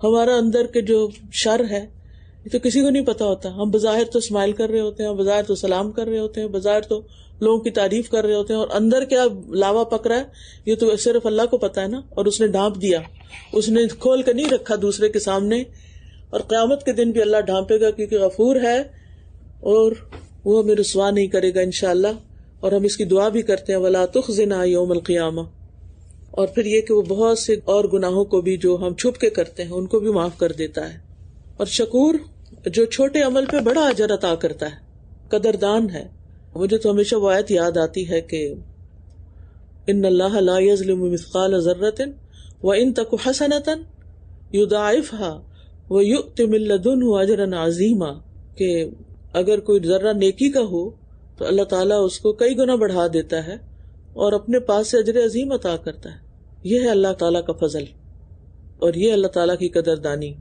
ہمارا اندر کے جو شر ہے، یہ تو کسی کو نہیں پتا ہوتا۔ ہم بظاہر تو اسمائل کر رہے ہوتے ہیں، بظاہر تو سلام کر رہے ہوتے ہیں، بظاہر تو لوگوں کی تعریف کر رہے ہوتے ہیں، اور اندر کیا لاوا پک رہا ہے یہ تو صرف اللہ کو پتا ہے نا۔ اور اس نے ڈھانپ دیا، اس نے کھول کے نہیں رکھا دوسرے کے سامنے، اور قیامت کے دن بھی اللہ ڈھانپے گا کیونکہ غفور ہے اور وہ ہمیں رسوا نہیں کرے گا انشاءاللہ۔ اور ہم اس کی دعا بھی کرتے ہیں وَلَا تُخْزِنَا يَوْمَ الْقِيَامَةِ۔ اور پھر یہ کہ وہ بہت سے اور گناہوں کو بھی جو ہم چھپ کے کرتے ہیں ان کو بھی معاف کر دیتا ہے۔ اور شکور جو چھوٹے عمل پہ بڑا اجر عطا کرتا ہے، قدردان ہے۔ مجھے تو ہمیشہ وہ آیت یاد آتی ہے کہ ان اللہ لا یظلم مثقال ذرۃ وان تک حسنۃ یضاعفها ویؤت من لدنہ اجرا عظیما، کہ اگر کوئی ذرہ نیکی کا ہو تو اللہ تعالیٰ اس کو کئی گنا بڑھا دیتا ہے اور اپنے پاس سے اجر عظیم عطا کرتا ہے۔ یہ ہے اللہ تعالیٰ کا فضل اور یہ اللہ تعالیٰ کی قدردانی۔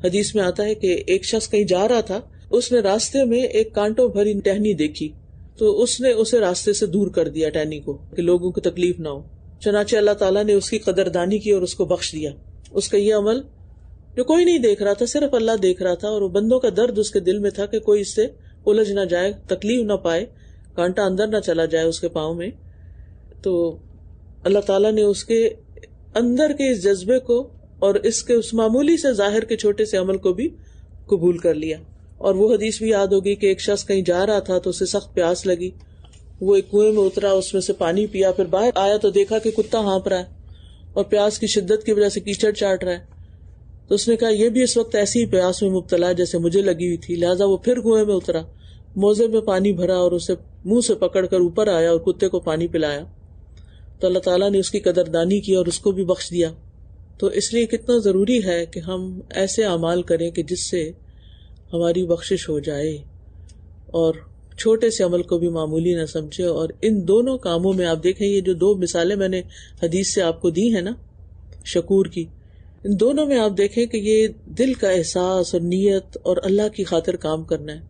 حدیث میں آتا ہے کہ ایک شخص کہیں جا رہا تھا، اس نے راستے میں ایک کانٹوں بھری ٹہنی دیکھی تو اس نے اسے راستے سے دور کر دیا، ٹہنی کو، کہ لوگوں کو تکلیف نہ ہو۔ چنانچہ اللہ تعالیٰ نے اس کی قدردانی کی اور اس کو بخش دیا۔ اس کا یہ عمل جو کوئی نہیں دیکھ رہا تھا، صرف اللہ دیکھ رہا تھا، اور وہ بندوں کا درد اس کے دل میں تھا کہ کوئی اس سے الجھ نہ جائے، تکلیف نہ پائے، کانٹا اندر نہ چلا جائے اس کے پاؤں میں۔ تو اللہ تعالیٰ نے اس کے اندر کے اس جذبے کو اور اس کے اس معمولی سے ظاہر کے چھوٹے سے عمل کو بھی قبول کر لیا۔ اور وہ حدیث بھی یاد ہوگی کہ ایک شخص کہیں جا رہا تھا تو اسے سخت پیاس لگی، وہ ایک کنویں میں اترا، اس میں سے پانی پیا، پھر باہر آیا تو دیکھا کہ کتا ہانپ رہا ہے اور پیاس کی شدت کی وجہ سے کیچڑ چاٹ رہا ہے۔ تو اس نے کہا یہ بھی اس وقت ایسی ہی پیاس میں مبتلا ہے جیسے مجھے لگی ہوئی تھی، لہٰذا وہ پھر کنویں میں اترا، موزے میں پانی بھرا اور اسے منہ سے پکڑ کر اوپر آیا اور کتے کو پانی پلایا۔ تو اللہ تعالیٰ نے اس کی قدردانی کی اور اس کو بھی بخش دیا۔ تو اس لیے کتنا ضروری ہے کہ ہم ایسے اعمال کریں کہ جس سے ہماری بخشش ہو جائے اور چھوٹے سے عمل کو بھی معمولی نہ سمجھے۔ اور ان دونوں کاموں میں آپ دیکھیں، یہ جو 2 مثالیں میں نے حدیث سے آپ کو دی ہیں نا شکور کی، ان دونوں میں آپ دیکھیں کہ یہ دل کا احساس اور نیت اور اللہ کی خاطر کام کرنا ہے۔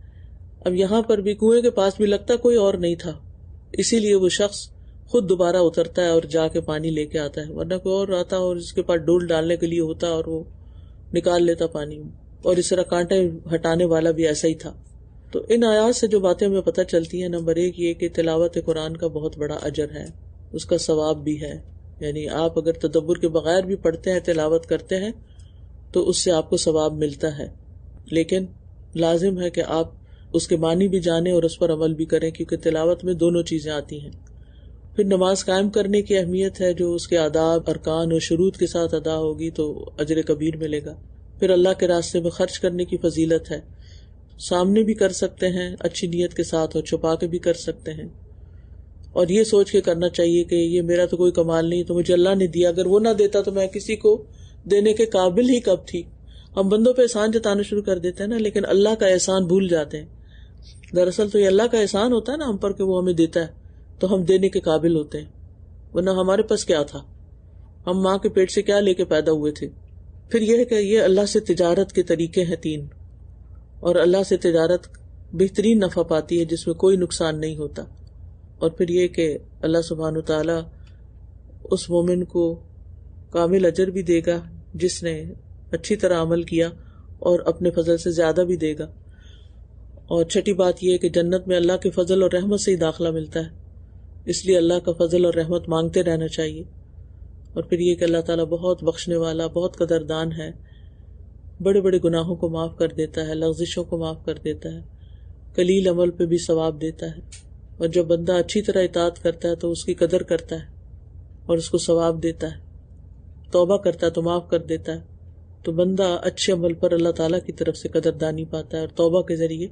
اب یہاں پر بھی کنویں کے پاس بھی لگتا کوئی اور نہیں تھا، اسی لیے وہ شخص خود دوبارہ اترتا ہے اور جا کے پانی لے کے آتا ہے، ورنہ کوئی اور آتا اور اس کے پاس ڈول ڈالنے کے لیے ہوتا اور وہ نکال لیتا پانی میں، اور اس طرح کانٹے ہٹانے والا بھی ایسا ہی تھا. تو ان آیات سے جو باتیں ہمیں پتہ چلتی ہیں، نمبر 1 یہ کہ تلاوت قرآن کا بہت بڑا اجر ہے، اس کا ثواب بھی ہے. یعنی آپ اگر تدبر کے بغیر بھی پڑھتے ہیں، تلاوت کرتے ہیں، تو اس سے آپ کو ثواب ملتا ہے. لیکن لازم ہے کہ آپ اس کے معنی بھی جانیں اور اس پر عمل بھی کریں، کیونکہ تلاوت میں دونوں چیزیں آتی ہیں. پھر نماز قائم کرنے کی اہمیت ہے، جو اس کے آداب، ارکان اور شروط کے ساتھ ادا ہوگی تو اجر کبیر ملے گا. پھر اللہ کے راستے میں خرچ کرنے کی فضیلت ہے، سامنے بھی کر سکتے ہیں اچھی نیت کے ساتھ، اور چھپا کے بھی کر سکتے ہیں، اور یہ سوچ کے کرنا چاہیے کہ یہ میرا تو کوئی کمال نہیں، تو مجھے اللہ نے دیا، اگر وہ نہ دیتا تو میں کسی کو دینے کے قابل ہی کب تھی. ہم بندوں پہ احسان جتانا شروع کر دیتے ہیں نا، لیکن اللہ کا احسان بھول جاتے ہیں. دراصل تو یہ اللہ کا احسان ہوتا ہے نا ہم پر کہ وہ ہمیں دیتا ہے تو ہم دینے کے قابل ہوتے ہیں، ورنہ ہمارے پاس کیا تھا، ہم ماں کے پیٹ سے کیا لے کے پیدا ہوئے تھے. پھر یہ ہے کہ یہ اللہ سے تجارت کے طریقے ہیں 3، اور اللہ سے تجارت بہترین نفع پاتی ہے جس میں کوئی نقصان نہیں ہوتا. اور پھر یہ کہ اللہ سبحانہ وتعالی اس مومن کو کامل اجر بھی دے گا جس نے اچھی طرح عمل کیا، اور اپنے فضل سے زیادہ بھی دے گا. اور چھٹی بات یہ ہے کہ جنت میں اللہ کے فضل اور رحمت سے ہی داخلہ ملتا ہے، اس لیے اللہ کا فضل اور رحمت مانگتے رہنا چاہیے. اور پھر یہ کہ اللہ تعالیٰ بہت بخشنے والا، بہت قدردان ہے، بڑے بڑے گناہوں کو معاف کر دیتا ہے، لغزشوں کو معاف کر دیتا ہے، قلیل عمل پہ بھی ثواب دیتا ہے. اور جب بندہ اچھی طرح اطاعت کرتا ہے تو اس کی قدر کرتا ہے اور اس کو ثواب دیتا ہے. توبہ کرتا ہے تو معاف کر دیتا ہے. تو بندہ اچھے عمل پر اللہ تعالیٰ کی طرف سے قدردانی پاتا ہے، اور توبہ کے ذریعے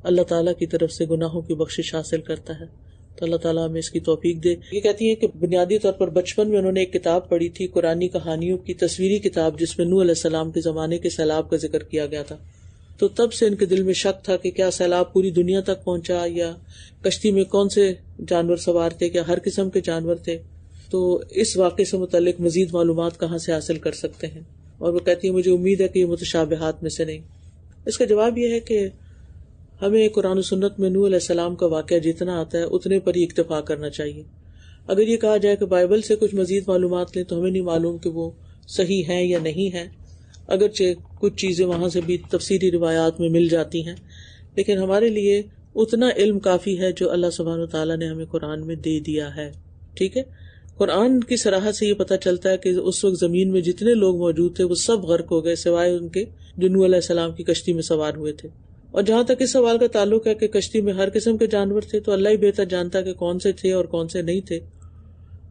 اللہ تعالیٰ کی طرف سے گناہوں کی بخشش حاصل کرتا ہے. تو اللہ تعالیٰ ہمیں اس کی توفیق دے. یہ کہتی ہیں کہ بنیادی طور پر بچپن میں انہوں نے ایک کتاب پڑھی تھی، قرآنی کہانیوں کی تصویری کتاب، جس میں نوح علیہ السلام کے زمانے کے سیلاب کا ذکر کیا گیا تھا. تو تب سے ان کے دل میں شک تھا کہ کیا سیلاب پوری دنیا تک پہنچا، یا کشتی میں کون سے جانور سوار تھے، کیا ہر قسم کے جانور تھے. تو اس واقعے سے متعلق مزید معلومات کہاں سے حاصل کر سکتے ہیں؟ اور وہ کہتی ہے مجھے امید ہے کہ یہ متشابہات میں سے نہیں. اس کا جواب یہ ہے کہ ہمیں قرآن و سنت میں نوح علیہ السلام کا واقعہ جتنا آتا ہے اتنے پر ہی اکتفا کرنا چاہیے. اگر یہ کہا جائے کہ بائبل سے کچھ مزید معلومات لیں تو ہمیں نہیں معلوم کہ وہ صحیح ہیں یا نہیں ہیں، اگرچہ کچھ چیزیں وہاں سے بھی تفسیری روایات میں مل جاتی ہیں، لیکن ہمارے لیے اتنا علم کافی ہے جو اللہ سبحانہ وتعالیٰ نے ہمیں قرآن میں دے دیا ہے. ٹھیک ہے، قرآن کی صراحت سے یہ پتہ چلتا ہے کہ اس وقت زمین میں جتنے لوگ موجود تھے وہ سب غرق ہو گئے سوائے ان کے جو نوح علیہ السلام کی کشتی میں سوار ہوئے تھے. اور جہاں تک اس سوال کا تعلق ہے کہ کشتی میں ہر قسم کے جانور تھے، تو اللہ ہی بہتر جانتا کہ کون سے تھے اور کون سے نہیں تھے.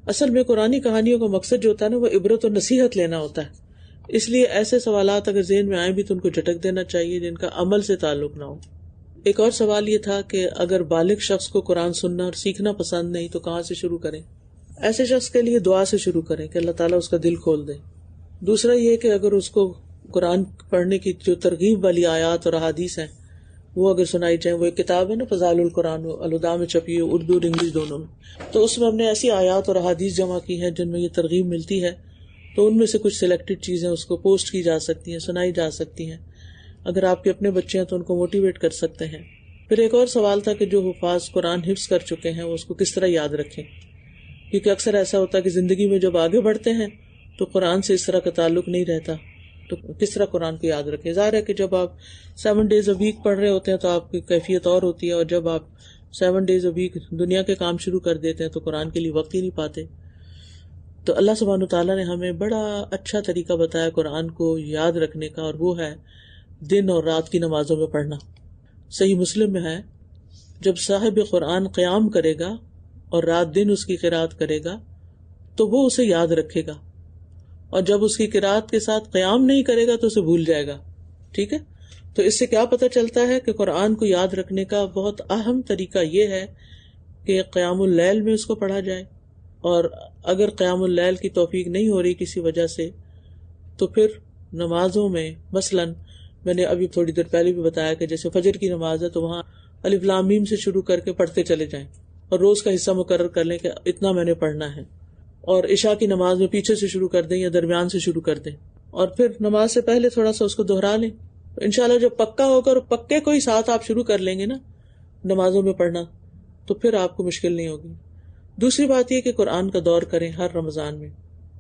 اصل میں قرآنی کہانیوں کا مقصد جو ہوتا ہے نا، وہ عبرت اور نصیحت لینا ہوتا ہے. اس لیے ایسے سوالات اگر ذہن میں آئیں بھی تو ان کو جھٹک دینا چاہیے جن کا عمل سے تعلق نہ ہو. ایک اور سوال یہ تھا کہ اگر بالغ شخص کو قرآن سننا اور سیکھنا پسند نہیں تو کہاں سے شروع کریں؟ ایسے شخص کے لیے دعا سے شروع کریں کہ اللہ تعالیٰ اس کا دل کھول دے. دوسرا یہ کہ اگر اس کو قرآن پڑھنے کی جو ترغیب والی آیات اور احادیث ہیں وہ اگر سنائی جائیں، وہ ایک کتاب ہے نا فضائل القرآن، الہدیٰ میں چھپی ہے، اردو اور انگلش دونوں میں، تو اس میں ہم نے ایسی آیات اور احادیث جمع کی ہیں جن میں یہ ترغیب ملتی ہے. تو ان میں سے کچھ سلیکٹڈ چیزیں اس کو پوسٹ کی جا سکتی ہیں، سنائی جا سکتی ہیں. اگر آپ کے اپنے بچے ہیں تو ان کو موٹیویٹ کر سکتے ہیں. پھر ایک اور سوال تھا کہ جو حفاظ قرآن حفظ کر چکے ہیں وہ اس کو کس طرح یاد رکھیں، کیونکہ اکثر ایسا ہوتا ہے کہ زندگی میں جب آگے بڑھتے ہیں تو قرآن سے اس طرح کا تعلق نہیں رہتا، تو کس طرح قرآن کو یاد رکھیں. ظاہر ہے کہ جب آپ 7 days a week پڑھ رہے ہوتے ہیں تو آپ کی کیفیت اور ہوتی ہے، اور جب آپ 7 days a week دنیا کے کام شروع کر دیتے ہیں تو قرآن کے لیے وقت ہی نہیں پاتے. تو اللہ سبحانہ تعالیٰ نے ہمیں بڑا اچھا طریقہ بتایا قرآن کو یاد رکھنے کا، اور وہ ہے دن اور رات کی نمازوں میں پڑھنا. صحیح مسلم میں ہے، جب صاحب قرآن قیام کرے گا اور رات دن اس کی قرات کرے گا تو وہ اسے یاد رکھے گا، اور جب اس کی قرات کے ساتھ قیام نہیں کرے گا تو اسے بھول جائے گا. ٹھیک ہے، تو اس سے کیا پتہ چلتا ہے کہ قرآن کو یاد رکھنے کا بہت اہم طریقہ یہ ہے کہ قیام اللیل میں اس کو پڑھا جائے، اور اگر قیام اللیل کی توفیق نہیں ہو رہی کسی وجہ سے تو پھر نمازوں میں مثلاً میں نے ابھی تھوڑی دیر پہلے بھی بتایا کہ جیسے فجر کی نماز ہے تو وہاں الف لام میم سے شروع کر کے پڑھتے چلے جائیں، اور روز کا حصہ مقرر کر لیں کہ اتنا میں نے پڑھنا ہے. اور عشاء کی نماز میں پیچھے سے شروع کر دیں یا درمیان سے شروع کر دیں، اور پھر نماز سے پہلے تھوڑا سا اس کو دہرا لیں. انشاءاللہ جب پکا ہوگا اور پکے کوئی ساتھ آپ شروع کر لیں گے نا نمازوں میں پڑھنا تو پھر آپ کو مشکل نہیں ہوگی. دوسری بات یہ کہ قرآن کا دور کریں، ہر رمضان میں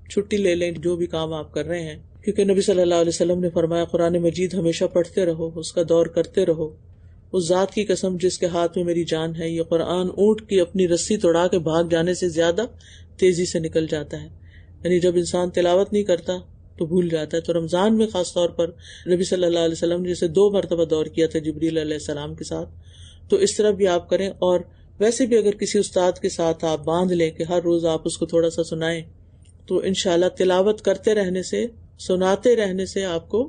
چھٹی لے لیں، جو بھی کام آپ کر رہے ہیں کیونکہ نبی صلی اللہ علیہ وسلم نے فرمایا قرآن مجید ہمیشہ پڑھتے رہو، اس کا دور کرتے رہو، اس ذات کی قسم جس کے ہاتھ میں میری جان ہے، یہ قرآن اونٹ کی اپنی رسی توڑا کے بھاگ جانے سے زیادہ تیزی سے نکل جاتا ہے. یعنی جب انسان تلاوت نہیں کرتا تو بھول جاتا ہے. تو رمضان میں خاص طور پر نبی صلی اللہ علیہ وسلم نے جیسے 2 مرتبہ دور کیا تھا جبریل علیہ السلام کے ساتھ، تو اس طرح بھی آپ کریں. اور ویسے بھی اگر کسی استاد کے ساتھ آپ باندھ لیں کہ ہر روز آپ اس کو تھوڑا سا سنائیں، تو انشاءاللہ تلاوت کرتے رہنے سے، سناتے رہنے سے آپ کو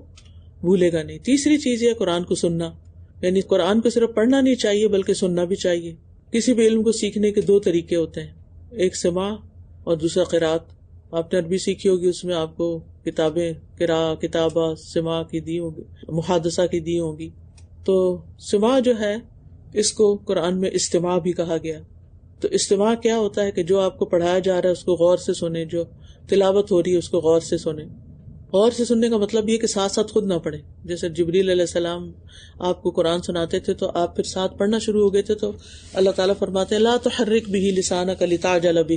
بھولے گا نہیں. تیسری چیز یہ قرآن کو سننا، یعنی قرآن کو صرف پڑھنا نہیں چاہیے بلکہ سننا بھی چاہیے. کسی بھی علم کو سیکھنے کے 2 طریقے ہوتے ہیں، ایک سماع اور دوسرا قرات. آپ نے عربی سیکھی ہوگی، اس میں آپ کو کتابیں کتابہ سماع کی دی ہوگی، محادثہ کی دی ہوگی. تو سماع جو ہے اس کو قرآن میں استماع بھی کہا گیا. تو استماع کیا ہوتا ہے کہ جو آپ کو پڑھایا جا رہا ہے اس کو غور سے سنیں، جو تلاوت ہو رہی ہے اس کو غور سے سنیں. غور سے سننے کا مطلب یہ کہ ساتھ ساتھ خود نہ پڑھیں. جیسے جبریل علیہ السلام آپ کو قرآن سناتے تھے تو آپ پھر ساتھ پڑھنا شروع ہو گئے تھے، تو اللہ تعالیٰ فرماتے ہیں لا تحرک بہ لسانک لتعجل بہ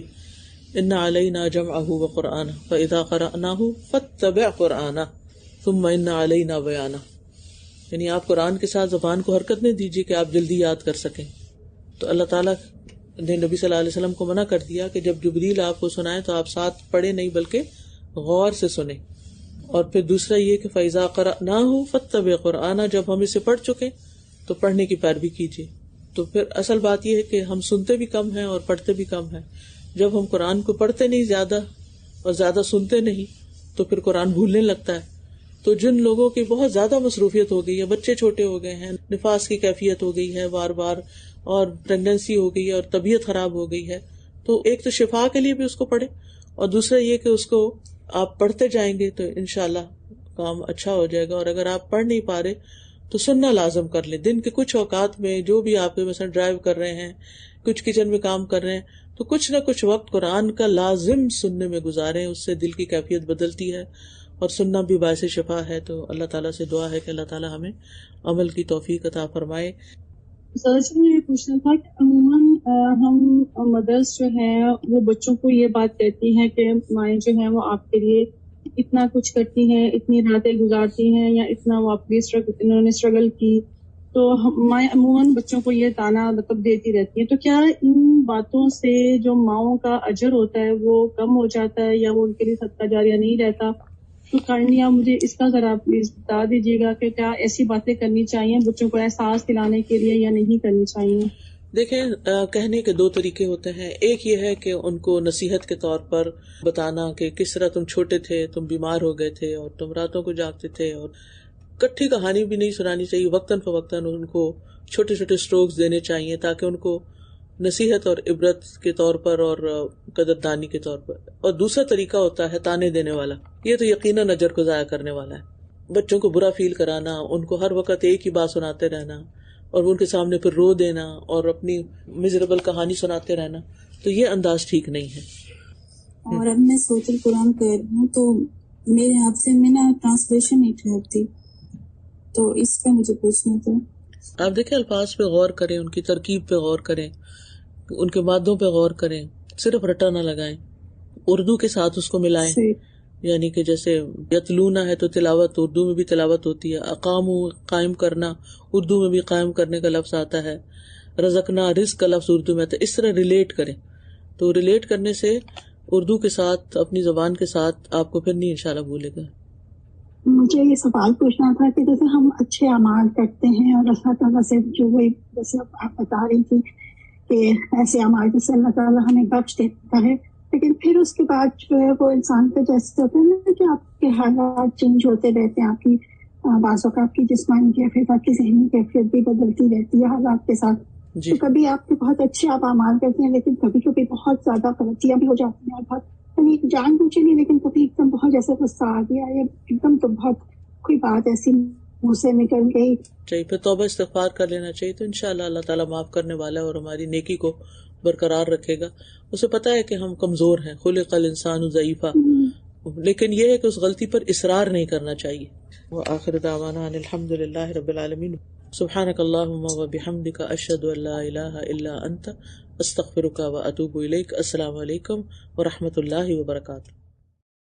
ان علینا جمعہ وقرآنہ فاذا قرأناہ فاتبع قرآنہ ثم ان علینا بیانہ. یعنی آپ قرآن کے ساتھ زبان کو حرکت نہیں دیجیے کہ آپ جلدی یاد کر سکیں. تو اللہ تعالیٰ نے نبی صلی اللہ علیہ وسلم کو منع کر دیا کہ جب جبریل آپ کو سنائے تو آپ ساتھ پڑھے نہیں بلکہ غور سے سنیں. اور پھر دوسرا یہ کہ فَإِذَا قَرَأْنَاهُ فَاتَّبِعْ قُرْآنَ، جب ہم اسے پڑھ چکے تو پڑھنے کی پیروی کیجیے. تو پھر اصل بات یہ ہے کہ ہم سنتے بھی کم ہیں اور پڑھتے بھی کم ہیں. جب ہم قرآن کو پڑھتے نہیں زیادہ اور زیادہ سنتے نہیں تو پھر قرآن بھولنے لگتا ہے. تو جن لوگوں کی بہت زیادہ مصروفیت ہو گئی ہے، بچے چھوٹے ہو گئے ہیں، نفاس کی کیفیت ہو گئی ہے بار بار، اور پریگنینسی ہو گئی ہے اور طبیعت خراب ہو گئی ہے، تو ایک تو شفا کے لیے بھی اس کو پڑھیں، اور دوسرا یہ کہ اس کو آپ پڑھتے جائیں گے تو انشاءاللہ کام اچھا ہو جائے گا. اور اگر آپ پڑھ نہیں پا رہے تو سننا لازم کر لیں. دن کے کچھ اوقات میں جو بھی آپ مثلا ڈرائیو کر رہے ہیں، کچھ کچن میں کام کر رہے ہیں، تو کچھ نہ کچھ وقت قرآن کا لازم سننے میں گزاریں. اس سے دل کی کیفیت بدلتی ہے اور سننا بھی باعث شفا ہے. تو اللہ تعالیٰ سے دعا ہے کہ اللہ تعالیٰ ہمیں عمل کی توفیق عطا فرمائے. سر جی میں یہ پوچھنا تھا کہ عموماً ہم مدرس جو ہیں وہ بچوں کو یہ بات کہتی ہیں کہ مائیں جو ہیں وہ آپ کے لیے اتنا کچھ کرتی ہیں، اتنی راتیں گزارتی ہیں، یا اتنا وہ آپ کی انہوں نے اسٹرگل کی، تو مائیں عموماً بچوں کو یہ تانا مطلب دیتی رہتی ہیں. تو کیا ان باتوں سے جو ماؤں کا اجر ہوتا ہے وہ کم ہو جاتا ہے، یا وہ ان کے لیے صدقہ جاریہ نہیں رہتا؟ تو کائنڈلی آپ مجھے اس کا ذرا پلیز بتا دیجیے گا کہ کیا ایسی باتیں کرنی چاہیے بچوں کو احساس دلانے کے لیے یا نہیں کرنی چاہیے؟ دیکھیں، کہنے کے 2 طریقے ہوتے ہیں. ایک یہ ہے کہ ان کو نصیحت کے طور پر بتانا کہ کس طرح تم چھوٹے تھے، تم بیمار ہو گئے تھے اور تم راتوں کو جاگتے تھے، اور کٹھی کہانی بھی نہیں سنانی چاہیے، وقتاً فوقتاً ان کو چھوٹے چھوٹے سٹروکس دینے چاہیے تاکہ ان کو نصیحت اور عبرت کے طور پر اور قدردانی کے طور پر. اور دوسرا طریقہ ہوتا ہے تانے دینے والا. یہ تو یقیناً اجر کو ضائع کرنے والا ہے. بچوں کو برا فیل کرانا، ان کو ہر وقت ایک ہی بات سناتے رہنا اور ان کے سامنے پھر رو دینا اور اپنی میزریبل کہانی سناتے رہنا، تو یہ انداز ٹھیک نہیں ہے. اور اب میں سورۃ القرآن کر رہی ہوں تو میرے آپ سے میں نا ٹرانسلیشن نہیں ٹھہرتی، تو اس پہ مجھے پوچھنا تھا. آپ دیکھیں الفاظ پہ غور کریں، ان کی ترکیب پہ غور کریں، ان کے مادوں پہ غور کریں، صرف رٹا نہ لگائیں. اردو کے ساتھ اس کو ملائیں. یعنی کہ جیسے یتلونا ہے تو تلاوت اردو میں بھی تلاوت ہوتی ہے. اقامو قائم کرنا، اردو میں بھی قائم کرنے کا لفظ آتا ہے. رزقنا رزق کا لفظ اردو میں آتا ہے. اس طرح ریلیٹ کریں. تو ریلیٹ کرنے سے اردو کے ساتھ اپنی زبان کے ساتھ آپ کو پھر نہیں انشاءاللہ بھولے گا. مجھے یہ سوال پوچھنا تھا کہ جیسے ہم اچھے اعمال کرتے ہیں اور اللہ تعالیٰ سے جو وہ جیسے آپ بتا رہی تھی کہ ایسے اعمال جیسے اللہ تعالیٰ ہمیں بخش دیتا ہے، لیکن پھر اس کے بعد جو ہے وہ انسان پہ جیسے ہوتا ہے نا کہ آپ کے حالات چینج ہوتے رہتے ہیں، آپ کی بعض اوقات کی جسمانی کیفیت، آپ کی ذہنی کیفیت بھی بدلتی رہتی ہے حالات کے ساتھ. تو کبھی آپ کے بہت اچھے آپ اعمال کرتے ہیں لیکن کبھی کبھی بہت زیادہ غلطیاں بھی ہو جاتی ہیں، اور بہت یعنی جان بوجھے نہیں لیکن کبھی ایک دم بہت جیسے غصہ آ گیا یا ایک دم تو بہت کوئی بات ایسی منہ سے نکل گئی چاہیے، پھر توبہ استغفار کر لینا چاہیے. تو انشاءاللہ اللہ تعالیٰ معاف کرنے والا ہے اور ہماری نیکی کو برقرار رکھے گا. اسے پتا ہے کہ ہم کمزور ہیں، خلق الانسان ضعیفا، لیکن یہ ہے کہ اس غلطی پر اصرار نہیں کرنا چاہیے. وآخر دعوانا ان الحمد للہ رب العالمین. سبحانک اللہم وبحمدک، اشہد ان لا الہ الا انت، استغفرک واتوب الیک. السلام علیکم ورحمۃ اللہ وبرکاتہ.